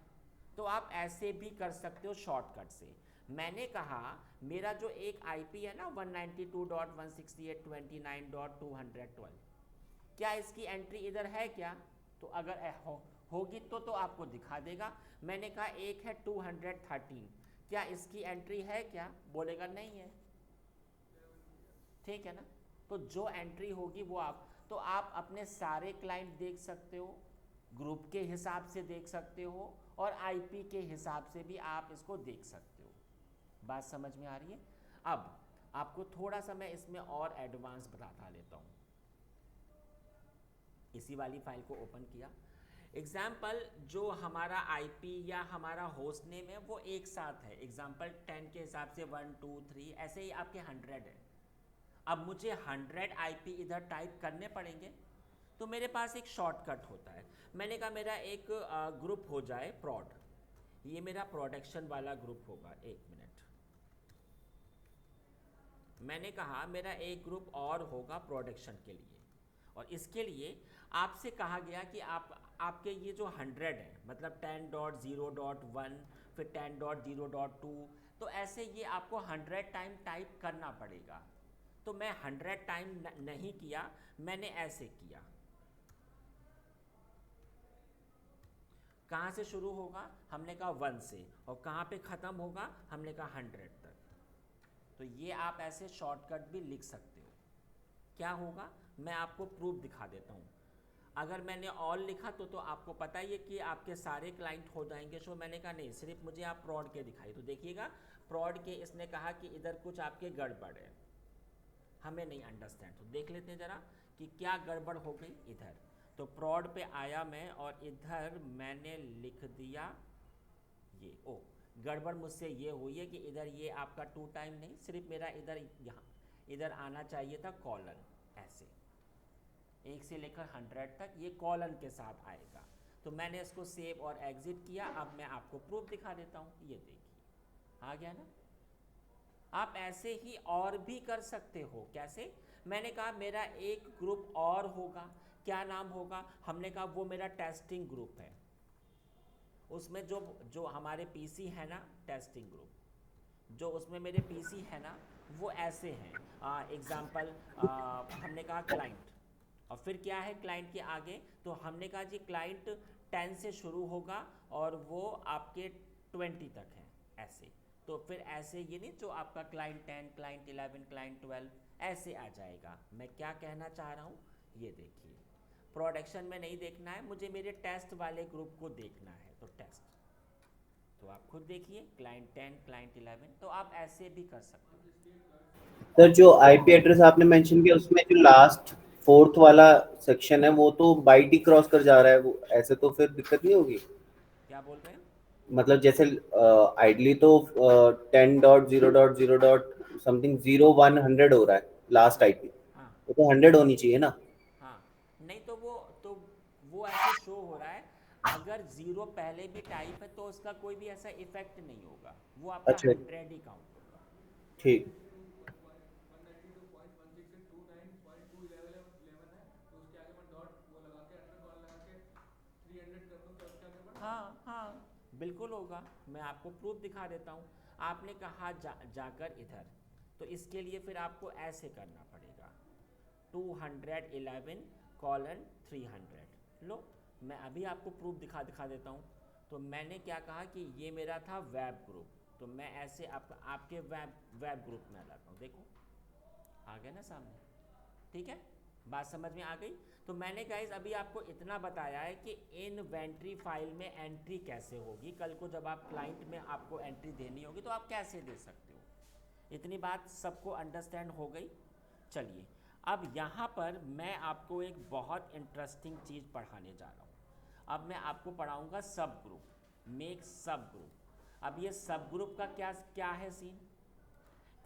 तो आप ऐसे भी कर सकते हो शॉर्टकट से। मैंने कहा मेरा जो एक आईपी है ना 192.168.29.212, क्या इसकी एंट्री इधर है क्या? तो अगर होगी तो आपको दिखा देगा। मैंने कहा एक है 213, क्या इसकी एंट्री है क्या? बोलेगा नहीं है। ठीक है ना? तो जो एंट्री होगी वो तो आप अपने सारे क्लाइंट देख सकते हो, ग्रुप के हिसाब से देख सकते हो, और आईपी के हिसाब से भी आप इसको देख सकते हो। बात समझ में आ रही है? अब आपको थोड़ा सा मैं इसमें और एडवांस बताता लेता हूँ। इसी वाली फाइल को ओपन किया। एग्जाम्पल, जो हमारा आईपी या हमारा होस्ट नेम है वो एक साथ है। एग्जाम्पल 10 के हिसाब से 1 2 3 ऐसे ही आपके 100 है। अब मुझे 100 आईपी इधर टाइप करने पड़ेंगे, तो मेरे पास एक शॉर्टकट होता है। मैंने कहा मेरा एक ग्रुप हो जाए प्रॉड, ये मेरा प्रोडक्शन वाला ग्रुप होगा। एक मिनट, मैंने कहा मेरा एक ग्रुप और होगा प्रोडक्शन के लिए, और इसके लिए आपसे कहा गया कि आपके ये जो 100 है, मतलब 10.0.1 फिर 10.0.2, तो ऐसे ये आपको 100 टाइम टाइप करना पड़ेगा। तो मैं 100 टाइम नहीं किया, मैंने ऐसे किया। कहाँ से शुरू होगा? हमने कहा 1 से, और कहाँ पे ख़त्म होगा? हमने कहा 100 तक। तो ये आप ऐसे शॉर्टकट भी लिख सकते हो। क्या होगा, मैं आपको प्रूफ दिखा देता हूँ। अगर मैंने ऑल लिखा तो आपको पता ही है कि आपके सारे क्लाइंट हो जाएंगे शो। मैंने कहा नहीं, सिर्फ मुझे आप प्रॉड के दिखाई। तो देखिएगा, प्रॉड के इसने कहा कि इधर कुछ आपके गड़बड़ है, हमें नहीं अंडरस्टैंड। तो देख लेते हैं ज़रा कि क्या गड़बड़ हो गई इधर। तो प्रॉड पे आया मैं, और इधर मैंने लिख दिया ये। ओ, गड़बड़ मुझसे ये हुई है कि इधर ये आपका 2 टाइम नहीं, सिर्फ मेरा इधर यहाँ इधर आना चाहिए था कॉलन। ऐसे 1 से लेकर 100 तक ये कॉलन के साथ आएगा। तो मैंने इसको सेव और एग्ज़िट किया। अब मैं आपको प्रूफ दिखा देता हूँ, ये देखिए आ गया ना। आप ऐसे ही और भी कर सकते हो। कैसे? मैंने कहा मेरा एक ग्रुप और होगा, क्या नाम होगा? हमने कहा वो मेरा टेस्टिंग ग्रुप है। उसमें जो जो हमारे पीसी है ना, टेस्टिंग ग्रुप, जो उसमें मेरे पीसी है ना, वो ऐसे हैं। एग्जाम्पल, हमने कहा क्लाइंट, और फिर क्या है क्लाइंट के आगे? तो हमने कहा जी क्लाइंट 10 से शुरू होगा और वो आपके 20 तक है ऐसे। तो फिर ऐसे ये नहीं, जो आपका क्लाइंट 10, क्लाइंट 11, क्लाइंट 12 ऐसे आ जाएगा। मैं क्या कहना चाह रहा हूँ, ये देखिए, प्रोडक्शन में नहीं देखना है मुझे, मेरे टेस्ट वाले ग्रुप को देखना है। तो टेस्ट, तो आप खुद देखिए, क्लाइंट 10, क्लाइंट 11, तो आप ऐसे भी कर सकते हो। सर जो आईपी एड्रेस आपने मेंशन किया उसमें जो लास्ट फोर्थ वाला सेक्शन है वो तो बाइट ही क्रॉस कर जा रहा है, वो ऐसे तो फिर दिक्कत नहीं होगी? क्या बोल रहे हैं? मतलब जैसे आइडली तो 10.0.0. समथिंग 0100 हो रहा है लास्ट हाँ आईपी, हाँ वो तो 100 होनी चाहिए ना? हाँ। नहीं, तो वो ऐसे शो हो रहा है। अगर ज़ीरो पहले भी टाइप है तो उसका कोई भी ऐसा इफेक्ट नहीं होगा, वो आपका अच्छा, 100 ही काउंट होगा। ठीक। हाँ हाँ बिल्कुल होगा, मैं आपको प्रूफ दिखा देता हूँ। आपने कहा जाकर इधर, तो इसके लिए फिर आपको ऐसे करना पड़ेगा 211 कॉलन 300। लो मैं अभी आपको प्रूफ दिखा दिखा देता हूँ। तो मैंने क्या कहा कि ये मेरा था वेब ग्रुप, तो मैं ऐसे आपके वेब ग्रुप में लाता हूँ। देखो आ गया ना सामने, ठीक है, बात समझ में आ गई। तो मैंने गाइज अभी आपको इतना बताया है कि इन्वेंट्री फाइल में एंट्री कैसे होगी। कल को जब आप क्लाइंट में आपको एंट्री देनी होगी तो आप कैसे दे सकते हो। इतनी बात सबको अंडरस्टैंड हो गई। चलिए अब यहाँ पर मैं आपको एक बहुत इंटरेस्टिंग चीज़ पढ़ाने जा रहा हूँ। अब मैं आपको पढ़ाऊँगा सब ग्रुप, मेक सब ग्रुप। अब ये सब ग्रुप का क्या क्या है सीन।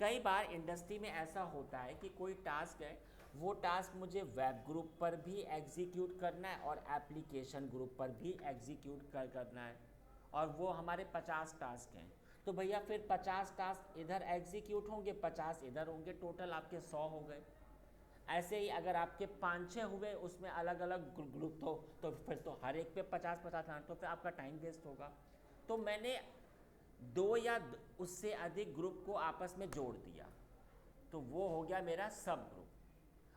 कई बार इंडस्ट्री में ऐसा होता है कि कोई टास्क है, वो टास्क मुझे वेब ग्रुप पर भी एग्जीक्यूट करना है और एप्लीकेशन ग्रुप पर भी एग्जीक्यूट करना है, और वो हमारे 50 टास्क हैं। तो भैया फिर 50 टास्क इधर एग्जीक्यूट होंगे, 50 इधर होंगे, टोटल आपके 100 हो गए। ऐसे ही अगर आपके 5-6 हुए उसमें अलग अलग ग्रुप, तो फिर तो हर एक पे 50-50 आना, तो फिर आपका टाइम वेस्ट होगा। तो मैंने 2 या उससे अधिक ग्रुप को आपस में जोड़ दिया, तो वो हो गया मेरा सब ग्रुप।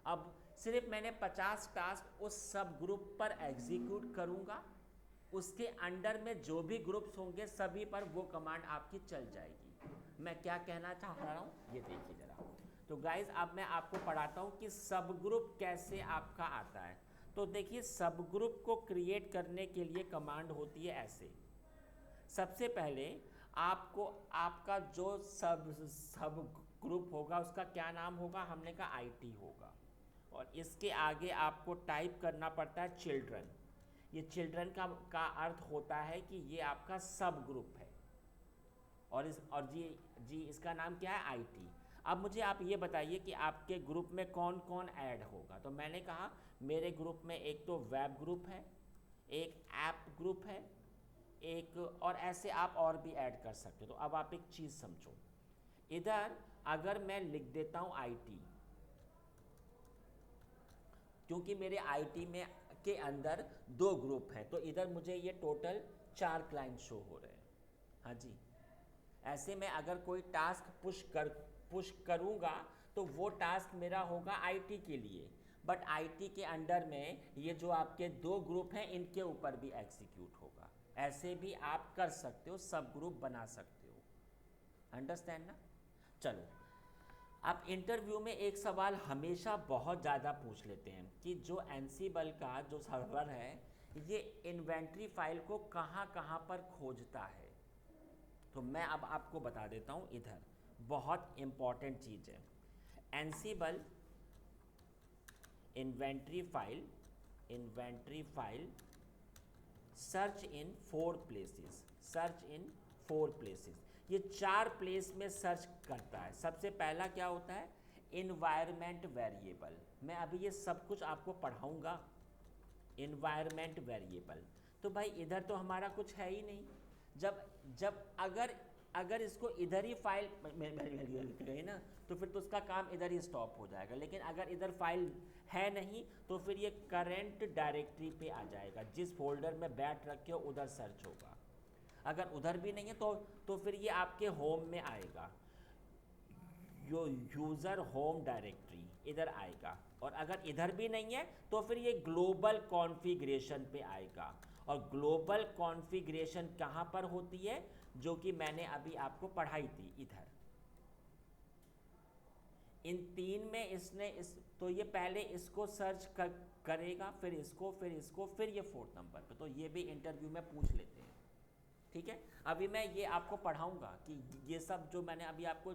अब सिर्फ मैंने 50 टास्क उस सब ग्रुप पर एग्जीक्यूट करूँगा, उसके अंडर में जो भी ग्रुप्स होंगे सभी पर वो कमांड आपकी चल जाएगी। मैं क्या कहना चाह रहा हूँ ये देखिए ज़रा। तो गाइज अब मैं आपको पढ़ाता हूँ कि सब ग्रुप कैसे आपका आता है। तो देखिए सब ग्रुप को क्रिएट करने के लिए कमांड होती है ऐसे। सबसे पहले आपको आपका जो सब ग्रुप होगा उसका क्या नाम होगा, हमने कहा आईटी होगा, और इसके आगे आपको टाइप करना पड़ता है चिल्ड्रन। ये चिल्ड्रन का अर्थ होता है कि ये आपका सब ग्रुप है, और जी इसका नाम क्या है आईटी। अब मुझे आप ये बताइए कि आपके ग्रुप में कौन कौन ऐड होगा। तो मैंने कहा मेरे ग्रुप में एक तो वेब ग्रुप है, एक ऐप ग्रुप है, एक और ऐसे आप और भी ऐड कर सकते हो। तो अब आप एक चीज़ समझो, इधर अगर मैं लिख देता हूँ आईटी, क्योंकि मेरे आईटी में के अंदर 2 ग्रुप हैं, तो इधर मुझे ये टोटल 4 क्लाइंट शो हो रहे हैं। हाँ जी, ऐसे में अगर कोई टास्क पुश करूँगा तो वो टास्क मेरा होगा आईटी के लिए, बट आईटी के अंडर में ये जो आपके 2 ग्रुप हैं इनके ऊपर भी एग्जीक्यूट होगा। ऐसे भी आप कर सकते हो, सब ग्रुप बना सकते हो। अंडरस्टैंड ना। चलो अब इंटरव्यू में एक सवाल हमेशा बहुत ज़्यादा पूछ लेते हैं कि जो एनसीबल का जो सर्वर है ये इन्वेंट्री फाइल को कहाँ कहाँ पर खोजता है। तो मैं अब आपको बता देता हूँ, इधर बहुत इम्पॉर्टेंट चीज़ है। Ansible inventory file search in 4 places, search in 4 places. ये 4 प्लेस में सर्च करता है। सबसे पहला क्या होता है, इन्वायरमेंट वेरिएबल। मैं अभी ये सब कुछ आपको पढ़ाऊँगा। इन्वायरमेंट वेरिएबल, तो भाई इधर तो हमारा कुछ है ही नहीं। जब जब अगर इसको इधर ही फाइल गई ना तो फिर तो उसका काम इधर ही स्टॉप हो जाएगा। लेकिन अगर इधर फाइल है नहीं तो फिर ये करंट डायरेक्टरी पे आ जाएगा, जिस फोल्डर में बैठ रखे हो उधर सर्च होगा। अगर उधर भी नहीं है तो फिर ये आपके होम में आएगा, यो यूज़र होम डायरेक्टरी इधर आएगा। और अगर इधर भी नहीं है तो फिर ये ग्लोबल कॉन्फ़िगरेशन पे आएगा। और ग्लोबल कॉन्फ़िगरेशन कहाँ पर होती है, जो कि मैंने अभी आपको पढ़ाई थी इधर। इन 3 में इसने तो ये पहले इसको सर्च करेगा, फिर इसको, फिर इसको, फिर ये 4th नंबर पे। तो ये भी इंटरव्यू में पूछ लेते हैं, ठीक है। अभी मैं ये आपको पढ़ाऊँगा कि ये सब जो मैंने अभी आपको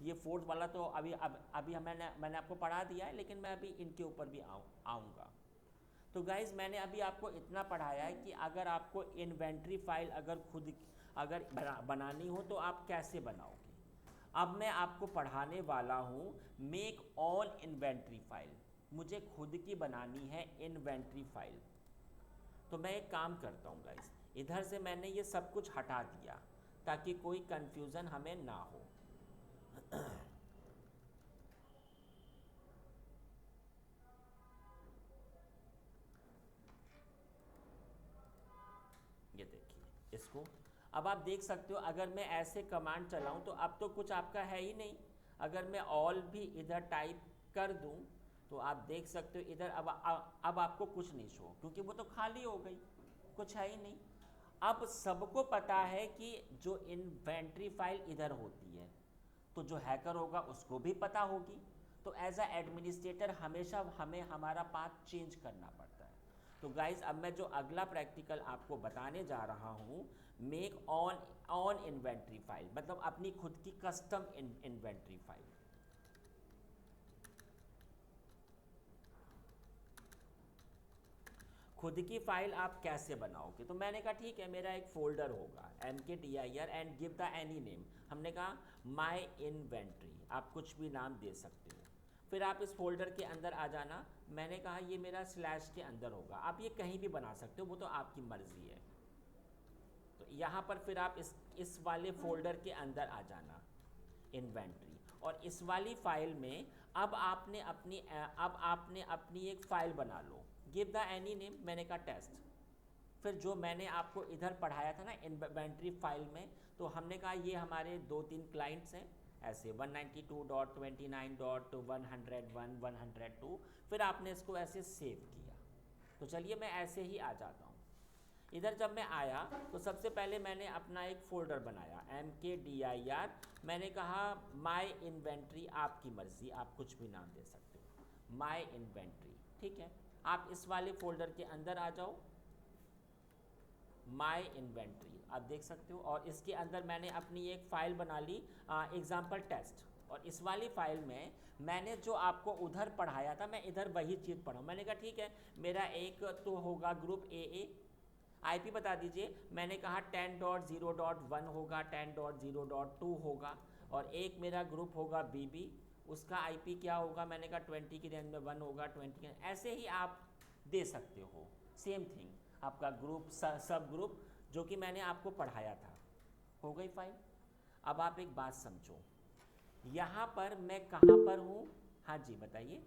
ये 4th वाला तो अभी मैंने आपको पढ़ा दिया है, लेकिन मैं अभी इनके ऊपर भी आऊँगा। तो गाइज़ मैंने अभी आपको इतना पढ़ाया है कि अगर आपको इन्वेंट्री फाइल अगर बनानी हो तो आप कैसे बनाओगे। अब मैं आपको पढ़ाने वाला हूँ मेक ऑल इन्वेंट्री फाइल। मुझे खुद की बनानी है इन्वेंट्री फाइल। तो मैं एक काम करता हूँ गाइस, इधर से मैंने ये सब कुछ हटा दिया ताकि कोई कंफ्यूजन हमें ना हो। इसको। अब आप देख सकते हो अगर मैं ऐसे कमांड चलाऊं तो अब तो कुछ आपका है ही नहीं। अगर मैं ऑल भी इधर टाइप कर दूं तो आप देख सकते हो इधर अब आपको कुछ नहीं शो, क्योंकि वो तो खाली हो गई, कुछ है ही नहीं। अब सबको पता है कि जो इन्वेंट्री फाइल इधर होती है, तो जो हैकर होगा उसको भी पता होगी। तो एज अ एडमिनिस्ट्रेटर हमेशा हमें हमारा पाथ चेंज करना पड़ता है। तो गाइज अब मैं जो अगला प्रैक्टिकल आपको बताने जा रहा हूँ, make on on inventory file, मतलब अपनी खुद की कस्टम इन्वेंट्री फाइल। खुद की फाइल आप कैसे बनाओगे? तो मैंने कहा ठीक है, मेरा एक फोल्डर होगा mkdir and give the any name. हमने कहा माई इन्वेंट्री, आप कुछ भी नाम दे सकते हो। फिर आप इस फोल्डर के अंदर आ जाना। मैंने कहा ये मेरा स्लैश के अंदर होगा, आप ये कहीं भी बना सकते हो, वो तो आपकी मर्जी है। तो यहाँ पर फिर आप इस वाले फोल्डर के अंदर आ जाना, इन्वेंट्री। और इस वाली फाइल में अब आपने अपनी एक फाइल बना लो, गिव द एनी नेम। मैंने कहा टेस्ट। फिर जो मैंने आपको इधर पढ़ाया था ना इन्वेंट्री फाइल में, तो हमने कहा ये हमारे 2-3 क्लाइंट्स हैं ऐसे 192.29.101 102। फिर आपने इसको ऐसे सेव किया। तो चलिए मैं ऐसे ही आ जाता हूँ। इधर जब मैं आया तो सबसे पहले मैंने अपना एक फ़ोल्डर बनाया mkdir। मैंने कहा माई इन्वेंट्री, आपकी मर्ज़ी, आप कुछ भी नाम दे सकते हो, माई इन्वेंट्री। ठीक है, आप इस वाले फ़ोल्डर के अंदर आ जाओ, माई इन्वेंट्री आप देख सकते हो। और इसके अंदर मैंने अपनी एक फ़ाइल बना ली, एग्जाम्पल टेस्ट। और इस वाली फ़ाइल में मैंने जो आपको उधर पढ़ाया था, मैं इधर वही चीज़ पढ़ाऊँ। मैंने कहा ठीक है, मेरा एक तो होगा ग्रुप ए, आईपी बता दीजिए। मैंने कहा 10.0.1 होगा, 10.0.2 होगा। और एक मेरा ग्रुप होगा बीबी, उसका आईपी क्या होगा? मैंने कहा 20 की रेंज में 1 होगा, 20 के ऐसे ही आप दे सकते हो। सेम थिंग आपका ग्रुप सब ग्रुप जो कि मैंने आपको पढ़ाया था। हो गई फाइल। अब आप एक बात समझो, यहाँ पर मैं कहाँ पर हूँ? हाँ जी बताइए।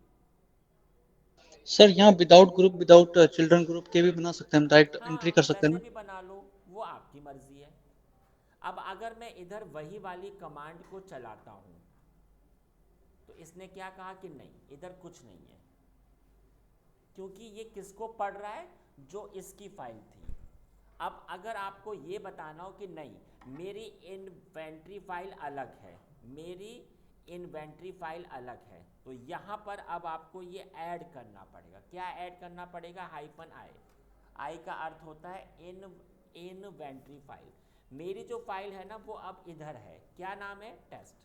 सर यहाँ without group without children group के भी बना सकते हैं, हम डायरेक्ट एंट्री कर हाँ सकते हैं वैसे ना? भी बना लो, वो आपकी मर्जी है। अब अगर मैं इधर वही वाली कमांड को चलाता हूँ तो इसने क्या कहा कि नहीं, इधर कुछ नहीं है, क्योंकि ये किसको पढ़ रहा है? जो इसकी फाइल थी। अब अगर आपको ये बताना हो कि नहीं मेरी इन्वेंट्री फाइल अलग है, मेरी इन्वेंट्री फाइल अलग है, तो यहाँ पर अब आपको ये ऐड करना पड़ेगा। क्या ऐड करना पड़ेगा? -i। आई का अर्थ होता है इन्वेंट्री फाइल। मेरी जो फाइल है ना वो अब इधर है, क्या नाम है? टेस्ट।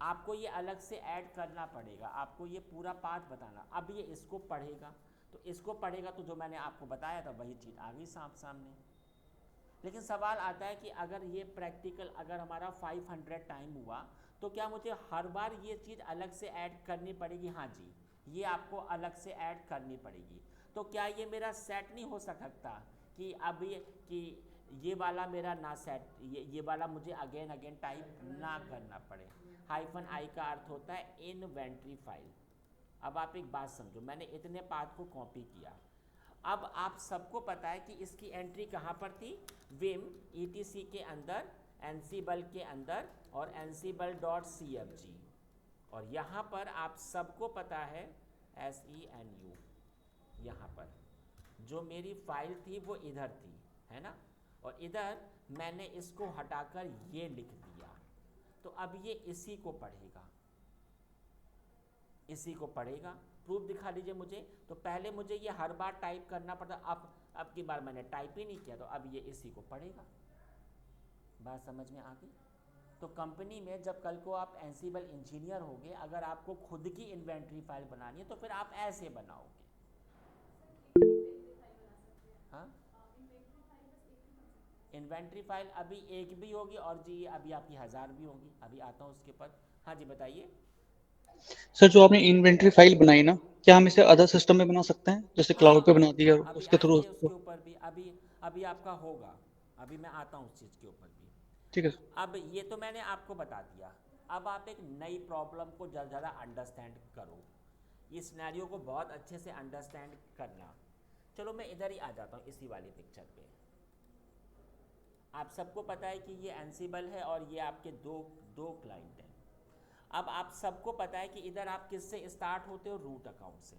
आपको ये अलग से ऐड करना पड़ेगा, आपको ये पूरा पाथ बताना। अब ये इसको पढ़ेगा, तो इसको पढ़ेगा तो जो मैंने आपको बताया था वही चीज़ आ गई सामने। लेकिन सवाल आता है कि अगर ये प्रैक्टिकल अगर हमारा 500 टाइम हुआ तो क्या मुझे हर बार ये चीज़ अलग से ऐड करनी पड़ेगी? हाँ जी, ये आपको अलग से ऐड करनी पड़ेगी। तो क्या ये मेरा सेट नहीं हो सकता कि अब ये वाला मेरा ना सेट, ये वाला मुझे अगेन टाइप ना करना पड़े? -i का अर्थ होता है इन्वेंट्री फाइल। अब आप एक बात समझो, मैंने इतने पाथ को कॉपी किया। अब आप सबको पता है कि इसकी एंट्री कहाँ पर थी? विम ETC के अंदर, एनसीबल के अंदर और ansible.cfg। और यहाँ पर आप सबको पता है SENU। यहाँ पर जो मेरी फाइल थी वो इधर थी, है ना? और इधर मैंने इसको हटाकर ये लिख दिया। तो अब ये इसी को पढ़ेगा, इसी को पढ़ेगा। प्रूफ दिखा दीजिए मुझे। तो पहले मुझे ये हर बार टाइप करना पड़ता, अब की बार मैंने टाइप ही नहीं किया, तो अब ये इसी को पढ़ेगा। बात समझ में आ गई? तो कंपनी में जब कल को आप एंसिबल इंजीनियर होगे, अगर आपको खुद की इन्वेंट्री फाइल बनानी है तो फिर आप ऐसे बनाओगे। हाँ, इन्वेंट्री फाइल अभी एक भी होगी और जी अभी आपकी 1000 भी होगी। अभी आता हूँ उसके ऊपर। हाँ जी बताइए। सर जो आपने इन्वेंट्री फाइल बनाई ना, क्या हम इसे अदर सिस्टम में बना सकते हैं, जैसे क्लाउड पे हाँ बना दी और अभी उसके थ्रू? आएंगे उसके ऊपर भी, अभी अभी आपका होगा। अभी मैं आता हूँ उस चीज़ के ऊपर भी। ठीक है। अब ये तो मैंने आपको बता दिया। अब आप एक नई प्रॉब्लम को ज़्यादा अंडरस्टैंड करो, ये सिनेरियो को बहुत अच्छे से अंडरस्टैंड करना। चलो मैं इधर ही आ जाता हूँ इसी वाली पिक्चर पे। आप सबको पता है कि ये एनसीबल है और ये आपके दो दो क्लाइंट हैं। अब आप सबको पता है कि इधर आप किससे स्टार्ट होते हो, रूट अकाउंट से।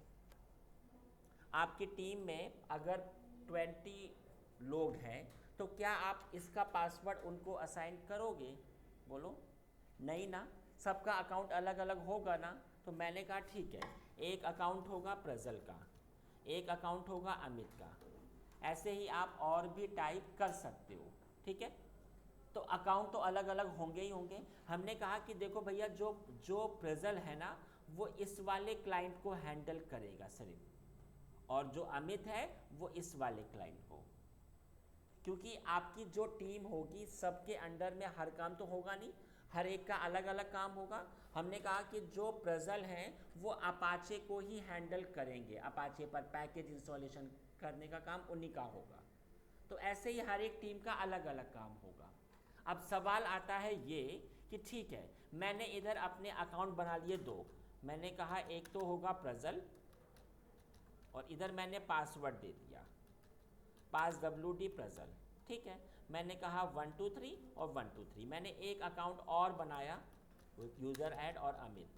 आपकी टीम में अगर 20 लोग हैं तो क्या आप इसका पासवर्ड उनको असाइन करोगे? बोलो नहीं ना, सबका अकाउंट अलग अलग होगा ना। तो मैंने कहा ठीक है, एक अकाउंट होगा प्रजल का, एक अकाउंट होगा अमित का, ऐसे ही आप और भी टाइप कर सकते हो, ठीक है। तो अकाउंट तो अलग अलग होंगे ही होंगे। हमने कहा कि देखो भैया, जो जो प्रजल है ना वो इस वाले क्लाइंट को हैंडल करेगा सिर्फ, और जो अमित है वो इस वाले क्लाइंट को, क्योंकि आपकी जो टीम होगी सबके अंडर में हर काम तो होगा नहीं, हर एक का अलग अलग काम होगा। हमने कहा कि जो प्रजल हैं वो अपाचे को ही हैंडल करेंगे, अपाचे पर पैकेज इंस्टॉलेशन करने का काम उन्हीं का होगा। तो ऐसे ही हर एक टीम का अलग अलग काम होगा। अब सवाल आता है ये कि ठीक है, मैंने इधर अपने अकाउंट बना लिए दो। मैंने कहा एक तो होगा प्रजल और इधर मैंने पासवर्ड दे दिया पास WD प्रजल, ठीक है। मैंने कहा 123 और 123, मैंने एक अकाउंट और बनाया यूज़र ऐड और अमित,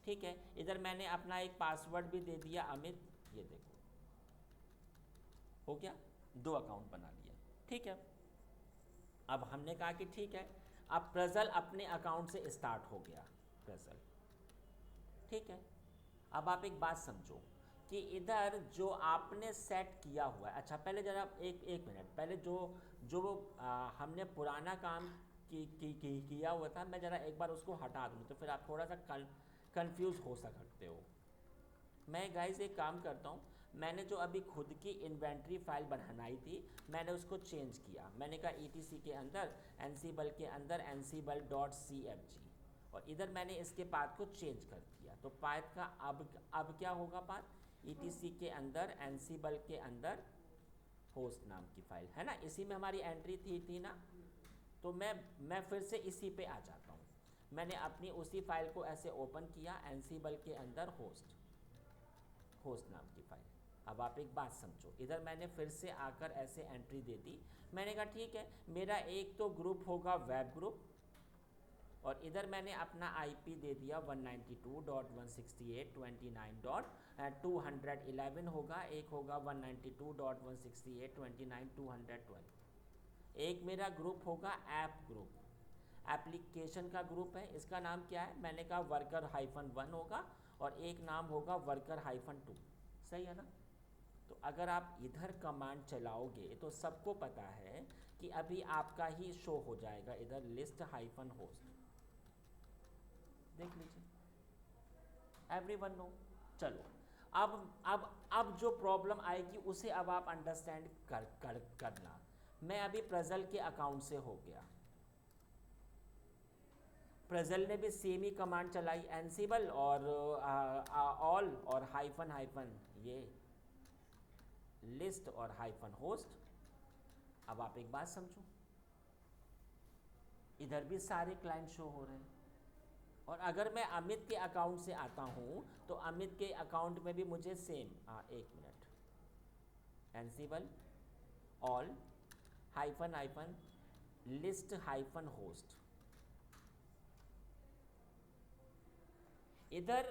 ठीक है। इधर मैंने अपना एक पासवर्ड भी दे दिया अमित, ये देखो हो गया, दो अकाउंट बना लिया, ठीक है। अब हमने कहा कि ठीक है, अब प्रजल अपने अकाउंट से स्टार्ट हो गया, प्रजल, ठीक है। अब आप एक बात समझो कि इधर जो आपने सेट किया हुआ है, अच्छा पहले ज़रा एक मिनट, पहले जो जो हमने पुराना काम किया हुआ था, मैं ज़रा एक बार उसको हटा दूँ तो फिर आप थोड़ा सा कंफ्यूज हो सकते हो। मैं गाइस एक काम करता हूँ, मैंने जो अभी खुद की इन्वेंट्री फाइल बनाई थी मैंने उसको चेंज किया। मैंने कहा ETC के अंदर एनसीबल के अंदर ansible.cfg, और इधर मैंने इसके पाथ को चेंज कर दिया। तो पाथ का अब क्या होगा, पाथ ETC के अंदर एनसीबल के अंदर होस्ट नाम की फाइल है ना, इसी में हमारी एंट्री थी ना। तो मैं फिर से इसी पे आ जाता हूँ। मैंने अपनी उसी फाइल को ऐसे ओपन किया, एनसीबल के अंदर होस्ट नाम की फाइल। अब आप एक बात समझो, इधर मैंने फिर से आकर ऐसे एंट्री दे दी। मैंने कहा ठीक है, मेरा एक तो ग्रुप होगा वेब ग्रुप, और इधर मैंने अपना IP दे दिया 192.168.29.211 होगा, एक होगा 192.168.29.212। एक मेरा ग्रुप होगा ऐप ग्रुप, एप्लीकेशन का ग्रुप है, इसका नाम क्या है, मैंने कहा worker-1 होगा, और एक नाम होगा worker-2, सही है ना। तो अगर आप इधर कमांड चलाओगे तो सबको पता है कि अभी आपका ही शो हो जाएगा इधर list-host, देख लीजिए, एवरीवन नो। चलो अब जो प्रॉब्लम आएगी उसे अब आप अंडरस्टैंड करना। मैं अभी प्रजल के अकाउंट से हो गया, प्रजल ने भी सेम ही कमांड चलाई, एनसीबल और ऑल और हाइफन ये लिस्ट और -होस्ट। अब आप एक बात समझो, इधर भी सारे क्लाइंट शो हो रहे हैं, और अगर मैं अमित के अकाउंट से आता हूँ तो अमित के अकाउंट में भी मुझे सेम, एक minute, Ansible all hyphen list -host. इधर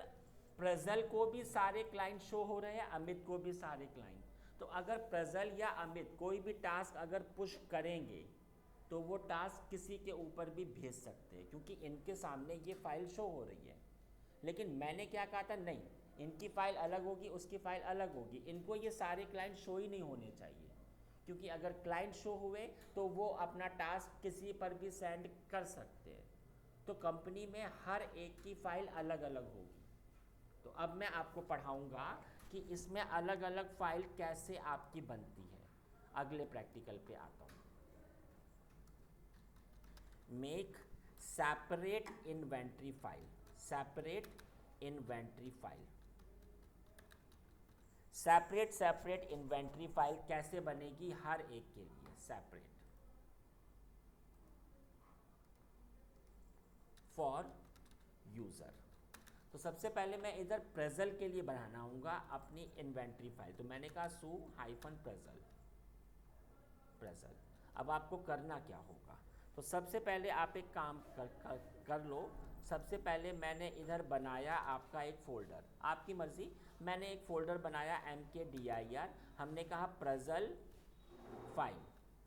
प्रजल को भी सारे क्लाइंट शो हो रहे हैं, अमित को भी सारे क्लाइंट। तो अगर प्रजल या अमित कोई भी टास्क अगर पुश करेंगे तो वो टास्क किसी के ऊपर भी भेज सकते हैं, क्योंकि इनके सामने ये फाइल शो हो रही है। लेकिन मैंने क्या कहा था, नहीं, इनकी फ़ाइल अलग होगी, उसकी फ़ाइल अलग होगी, इनको ये सारे क्लाइंट शो ही नहीं होने चाहिए, क्योंकि अगर क्लाइंट शो हुए तो वो अपना टास्क किसी पर भी सेंड कर सकते हैं। तो कंपनी में हर एक की फ़ाइल अलग अलग होगी। तो अब मैं आपको पढ़ाऊँगा कि इसमें अलग अलग फ़ाइल कैसे आपकी बनती है। अगले प्रैक्टिकल पे आता हूँ। Make separate inventory file, separate inventory file, separate inventory file कैसे बनेगी हर एक के लिए सेपरेट फॉर यूज़र। तो सबसे पहले मैं इधर प्रजल के लिए बनाना होगा अपनी इन्वेंट्री फाइल। तो मैंने कहा सू हाइफन प्रजल, अब आपको करना क्या होगा, तो सबसे पहले आप एक काम कर लो। सबसे पहले मैंने इधर बनाया आपका एक फ़ोल्डर, आपकी मर्ज़ी, मैंने एक फ़ोल्डर बनाया MKDIR, हमने कहा प्रजल फाइल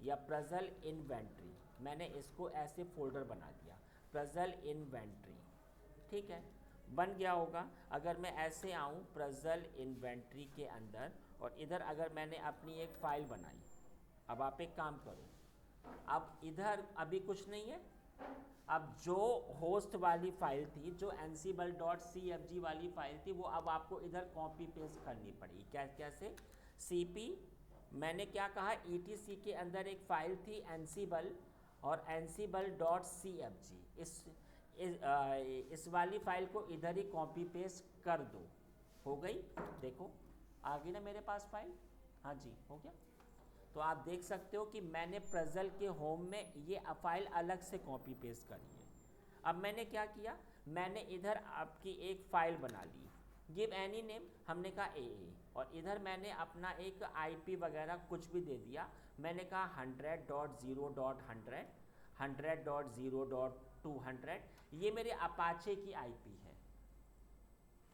या प्रजल इन्वेंट्री, मैंने इसको ऐसे फ़ोल्डर बना दिया प्रजल इन्वेंट्री, ठीक है, बन गया होगा। अगर मैं ऐसे आऊँ प्रजल इन्वेंट्री के अंदर और इधर अगर मैंने अपनी एक फ़ाइल बनाई, अब आप एक काम करो, अब इधर अभी कुछ नहीं है, अब जो होस्ट वाली फ़ाइल थी, जो ansible.cfg वाली फ़ाइल थी, वो अब आपको इधर कॉपी पेस्ट करनी पड़ेगी। कैसे? cp, मैंने क्या कहा, etc के अंदर एक फ़ाइल थी ansible और ansible.cfg, इस वाली फ़ाइल को इधर ही कॉपी पेस्ट कर दो, हो गई, देखो आ गई ना मेरे पास फाइल, हाँ जी हो गया। तो आप देख सकते हो कि मैंने प्रजल के होम में ये फाइल अलग से कॉपी पेस्ट करी है। अब मैंने क्या किया, मैंने इधर आपकी एक फ़ाइल बना ली, गिव एनी नेम, हमने कहा AA, और इधर मैंने अपना एक IP वगैरह कुछ भी दे दिया, मैंने कहा 100.0.100, 100.0.200, ये मेरे अपाचे की IP है,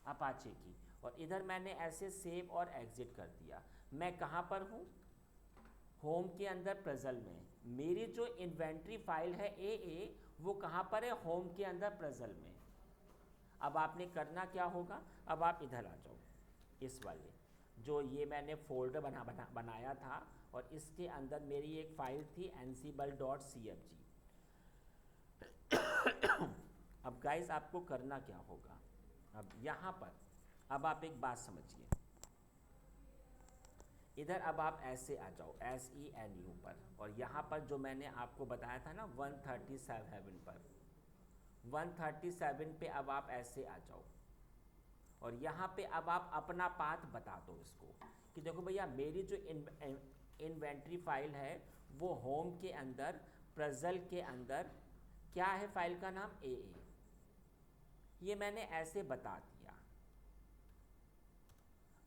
अपाचे की, और इधर मैंने ऐसे सेव और एग्ज़िट कर दिया। मैं कहाँ पर हूँ, होम के अंदर प्रजल में, मेरी जो इन्वेंट्री फाइल है AA, वो कहाँ पर है, होम के अंदर प्रजल में। अब आपने करना क्या होगा, अब आप इधर आ जाओ, इस वाले जो ये मैंने फ़ोल्डर बनाया था और इसके अंदर मेरी एक फ़ाइल थी ansible.cfg। अब गाइस आपको करना क्या होगा, अब यहाँ पर अब आप एक बात समझिए, इधर अब आप ऐसे आ जाओ SENU पर, और यहाँ पर जो मैंने आपको बताया था ना 137 पर, 137 पे अब आप ऐसे आ जाओ, और यहाँ पे अब आप अपना पाथ बता दो इसको कि देखो भैया मेरी जो इन्वेंट्री फाइल है वो होम के अंदर प्रजल के अंदर क्या है, फाइल का नाम AA, ये मैंने ऐसे बता दिया।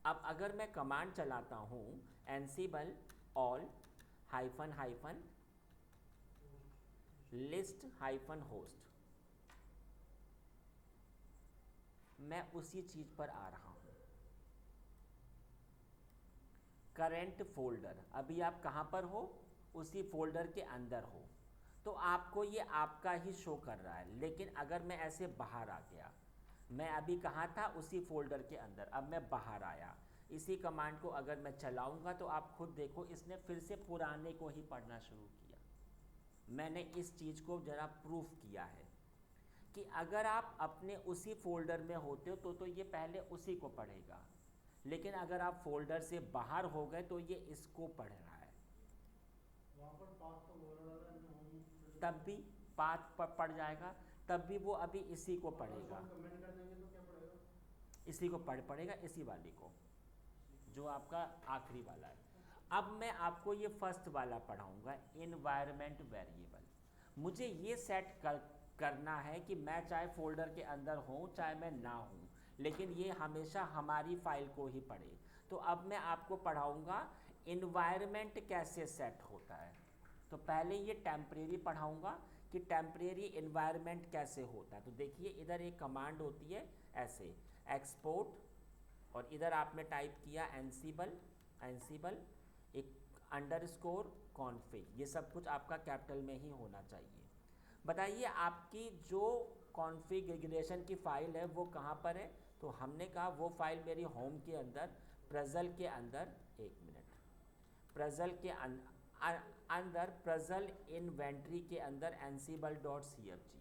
अब अगर मैं कमांड चलाता हूँ ansible all hyphen list hyphen host, मैं उसी चीज़ पर आ रहा हूँ, करेंट फोल्डर, अभी आप कहाँ पर हो, उसी फोल्डर के अंदर हो, तो आपको ये आपका ही शो कर रहा है। लेकिन अगर मैं ऐसे बाहर आ गया, मैं अभी कहाँ था, उसी फोल्डर के अंदर, अब मैं बाहर आया, इसी कमांड को अगर मैं चलाऊंगा तो आप खुद देखो इसने फिर से पुराने को ही पढ़ना शुरू किया। मैंने इस चीज़ को ज़रा प्रूफ किया है कि अगर आप अपने उसी फोल्डर में होते हो तो ये पहले उसी को पढ़ेगा, लेकिन अगर आप फोल्डर से बाहर हो गए तो ये इसको पढ़ रहा है, तब भी पाथ पढ़ जाएगा, तब भी वो अभी इसी को पढ़ेगा, इसी को पढ़ेगा, इसी वाले को जो आपका आखिरी वाला है। अब मैं आपको ये फर्स्ट वाला पढ़ाऊँगा, इन्वायरमेंट वेरिएबल। मुझे ये सेट करना है कि मैं चाहे फोल्डर के अंदर हूँ चाहे मैं ना हूँ, लेकिन ये हमेशा हमारी फाइल को ही पढ़े। तो अब मैं आपको पढ़ाऊँगा इन्वायरमेंट कैसे सेट होता है। तो पहले ये टेम्परेरी पढ़ाऊँगा कि टेम्परेरी इन्वायरमेंट कैसे होता है। तो देखिए इधर एक कमांड होती है ऐसे एक्सपोर्ट, और इधर आपने टाइप किया एनसीबल एक अंडरस्कोर कॉन्फिग, ये सब कुछ आपका कैपिटल में ही होना चाहिए। बताइए आपकी जो कॉन्फ़िगरेशन की फ़ाइल है वो कहाँ पर है, तो हमने कहा वो फाइल मेरी होम के अंदर प्रजल के अंदर, एक मिनट, प्रजल के अंदर प्रजल इन्वेंट्री के अंदर ansible.cfg।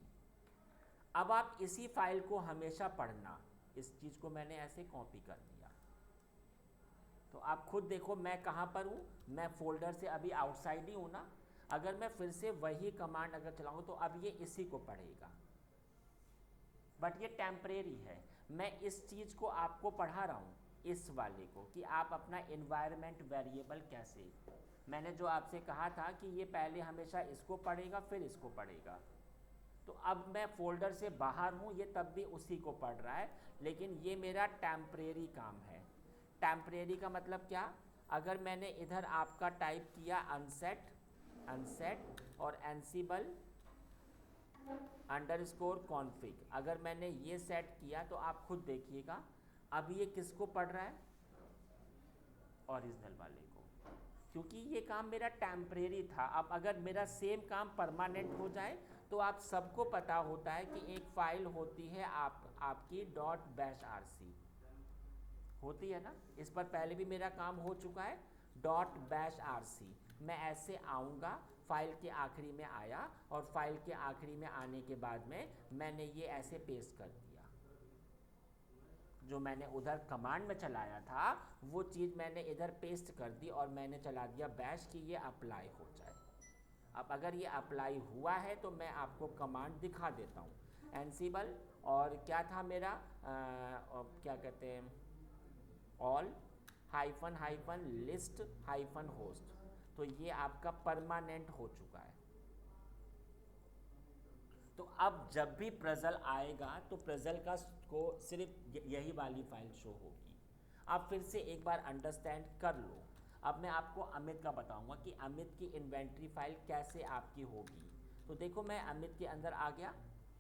अब आप इसी फाइल को हमेशा पढ़ना, इस चीज़ को मैंने ऐसे कॉपी कर दिया। तो आप खुद देखो मैं कहाँ पर हूँ, मैं फोल्डर से अभी आउटसाइड ही हूँ ना। अगर मैं फिर से वही कमांड अगर चलाऊँ तो अब ये इसी को पढ़ेगा, बट ये टेम्परेरी है। मैं इस चीज़ को आपको पढ़ा रहा हूँ, इस वाले को, कि आप अपना इन्वायरमेंट वेरिएबल कैसे, मैंने जो आपसे कहा था कि ये पहले हमेशा इसको पढ़ेगा फिर इसको पढ़ेगा। तो अब मैं फोल्डर से बाहर हूँ, ये तब भी उसी को पढ़ रहा है, लेकिन ये मेरा टेम्परेरी काम है। टेम्परेरी का मतलब क्या, अगर मैंने इधर आपका टाइप किया अनसेट अनसेट और एनसीबल अंडरस्कोर कॉन्फ़िग। अगर मैंने ये सेट किया तो आप खुद देखिएगा अब ये किसको पढ़ रहा है, ओरिजिनल वाले को, क्योंकि ये काम मेरा टेम्परेरी था। अब अगर मेरा सेम काम परमानेंट हो जाए तो आप सबको पता होता है कि एक फाइल होती है आपकी डॉट बैश आरसी होती है ना, इस पर पहले भी मेरा काम हो चुका है डॉट बैश आरसी। मैं ऐसे आऊँगा, फाइल के आखिरी में आया और फाइल के आखिरी में आने के बाद में मैंने ये ऐसे पेस्ट कर दिया, जो मैंने उधर कमांड में चलाया था वो चीज़ मैंने इधर पेस्ट कर दी और मैंने चला दिया बैश कि ये अप्लाई हो जाए। अब अगर ये अप्लाई हुआ है तो मैं आपको कमांड दिखा देता हूँ, एनसीबल और क्या था मेरा क्या कहते हैं, all hyphen hyphen list hyphen host, तो ये आपका परमानेंट हो चुका है। तो अब जब भी प्रजल आएगा तो प्रजल का को सिर्फ यही वाली फाइल शो होगी। आप फिर से एक बार अंडरस्टैंड कर लो। अब मैं आपको अमित का बताऊंगा कि अमित की इन्वेंट्री फाइल कैसे आपकी होगी। तो देखो मैं अमित के अंदर आ गया,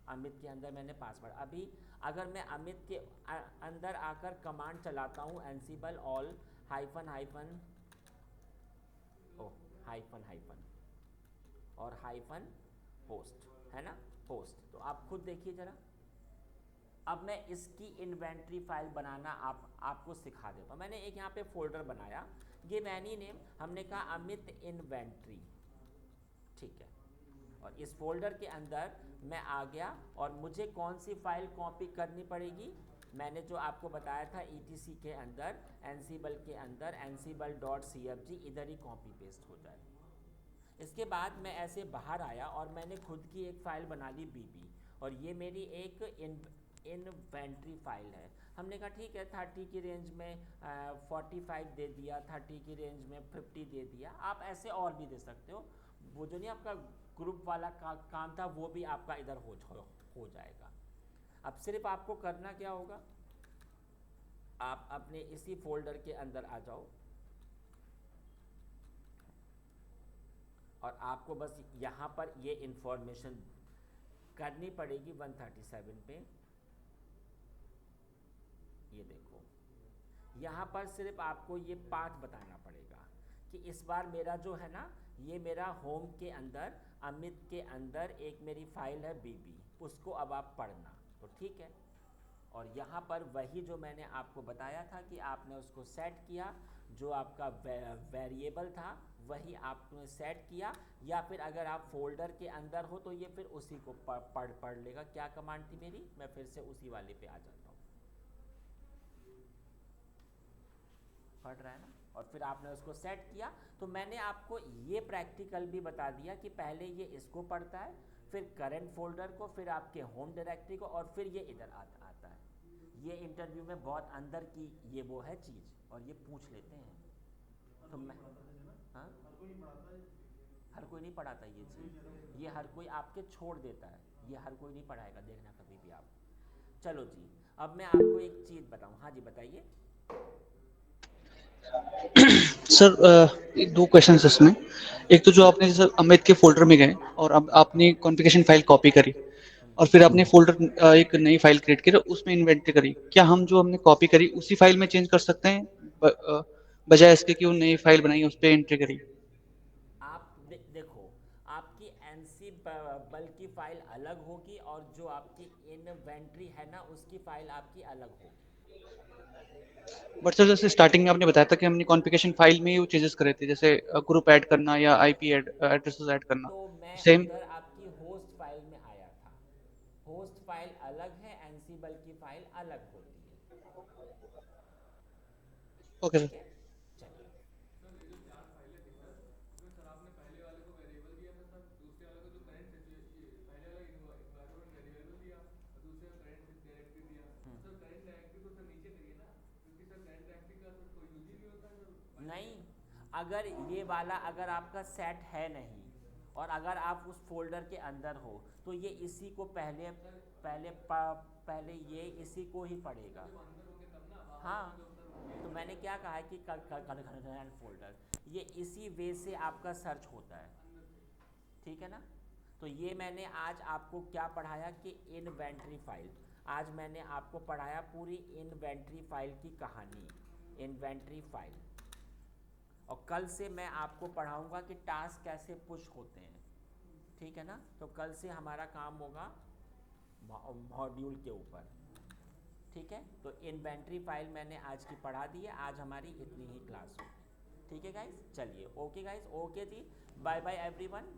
अमित के अंदर मैंने पासवर्ड, अभी अगर मैं अमित के अंदर आकर कमांड चलाता हूँ एनसीबल ऑल हाइफन हाइफन ओ हाइफन हाइफन और हाइफन होस्ट है ना, होस्ट, तो आप खुद देखिए जरा। अब मैं इसकी इन्वेंट्री फाइल बनाना आपको सिखा देता हूँ। मैंने एक यहाँ पे फोल्डर बनाया, ये मैनी नेम हमने कहा अमित इन्वेंट्री, ठीक है, और इस फोल्डर के अंदर मैं आ गया और मुझे कौन सी फाइल कॉपी करनी पड़ेगी, मैंने जो आपको बताया था ETC के अंदर एनसीबल के अंदर ansible.cfg इधर ही कॉपी पेस्ट हो जाए। इसके बाद मैं ऐसे बाहर आया और मैंने खुद की एक फ़ाइल बना ली BB, और ये मेरी एक इन्वेंट्री फाइल है। हमने कहा ठीक है 30 की रेंज में 45 दे दिया, 30 की रेंज में 50 दे दिया, आप ऐसे और भी दे सकते हो। वो जो नहीं आपका ग्रुप वाला काम था वो भी आपका इधर हो जाएगा। अब सिर्फ आपको करना क्या होगा, आप अपने इसी फोल्डर के अंदर आ जाओ और आपको बस यहाँ पर ये इंफॉर्मेशन करनी पड़ेगी 137 पे। ये देखो यहाँ पर सिर्फ आपको ये पाथ बताना पड़ेगा कि इस बार मेरा जो है ना, ये मेरा होम के अंदर अमित के अंदर एक मेरी फाइल है BB, उसको अब आप पढ़ना, तो ठीक है। और यहाँ पर वही जो मैंने आपको बताया था कि आपने उसको सेट किया, जो आपका वेरिएबल था वही आपने सेट किया, या फिर अगर आप फोल्डर के अंदर हो तो ये फिर उसी को पढ़ लेगा। क्या कमांड थी मेरी, मैं फिर से उसी वाले पे आ जाता हूँ, पढ़ रहा है ना, और फिर आपने उसको सेट किया। तो मैंने आपको ये प्रैक्टिकल भी बता दिया कि पहले ये इसको पढ़ता है, फिर करंट फोल्डर को, फिर आपके होम डायरेक्टरी को, और फिर ये इधर आता है। ये इंटरव्यू में बहुत अंदर की ये वो है चीज़, और ये पूछ लेते हैं। तो मैं हाँ, हर कोई नहीं पढ़ाता ये चीज़, ये हर कोई आपके छोड़ देता है, ये हर कोई नहीं पढ़ाएगा, देखना कभी भी आप। चलो जी, अब मैं आपको एक चीज़ बताऊँ। हाँ जी बताइए। सर दो क्वेश्चन इसमें। एक तो जो आपने जैसे अमित के फोल्डर में गए और अब आपने कॉन्फ़िगरेशन फाइल कॉपी करी और फिर आपने फोल्डर एक नई फाइल क्रिएट करी उसमें इन्वेंट्री करी, क्या हम जो हमने कॉपी करी उसी फाइल में चेंज कर सकते हैं बजाय इसके कि वो नई फाइल बनाई उस पर एंट्री करी? आप देखो, आपकी एनसी बल की फ़ाइल अलग होगी और जो आपकी इन्वेंट्री है ना उसकी फ़ाइल आपकी अलग होगी। बट सर जैसे स्टार्टिंग में आपने बताया था कि हमने कॉन्फ़िगरेशन फाइल में ही वो चेंजेस करे थे, जैसे ग्रुप ऐड करना या आईपी एड्रेसेस ऐड करना, तो मैं सेम। उधर आपकी होस्ट फाइल में आया था, होस्ट फाइल अलग है, एनसी बल की फ़ाइल अलग होती है, ओके ठीक सर। है। चलिए, नहीं, अगर ये वाला अगर आपका सेट है नहीं और अगर आप उस फोल्डर के अंदर हो तो ये इसी को पहले पहले पहले ये इसी को ही पढ़ेगा। हाँ, तो मैंने क्या कहा है कि फोल्डर ये इसी वे से आपका सर्च होता है। ठीक है ना। तो ये मैंने आज आपको क्या पढ़ाया कि इन्वेंट्री फाइल, आज मैंने आपको पढ़ाया पूरी इन्वेंट्री फाइल की कहानी, इन्वेंट्री फाइल। और कल से मैं आपको पढ़ाऊंगा कि टास्क कैसे पुश होते हैं, ठीक है ना। तो कल से हमारा काम होगा मॉड्यूल के ऊपर, ठीक है। तो इन्वेंट्री फाइल मैंने आज की पढ़ा दी है, आज हमारी इतनी ही क्लास होगी, ठीक है गाइस। चलिए ओके गाइस, ओके जी, बाय बाय एवरीवन।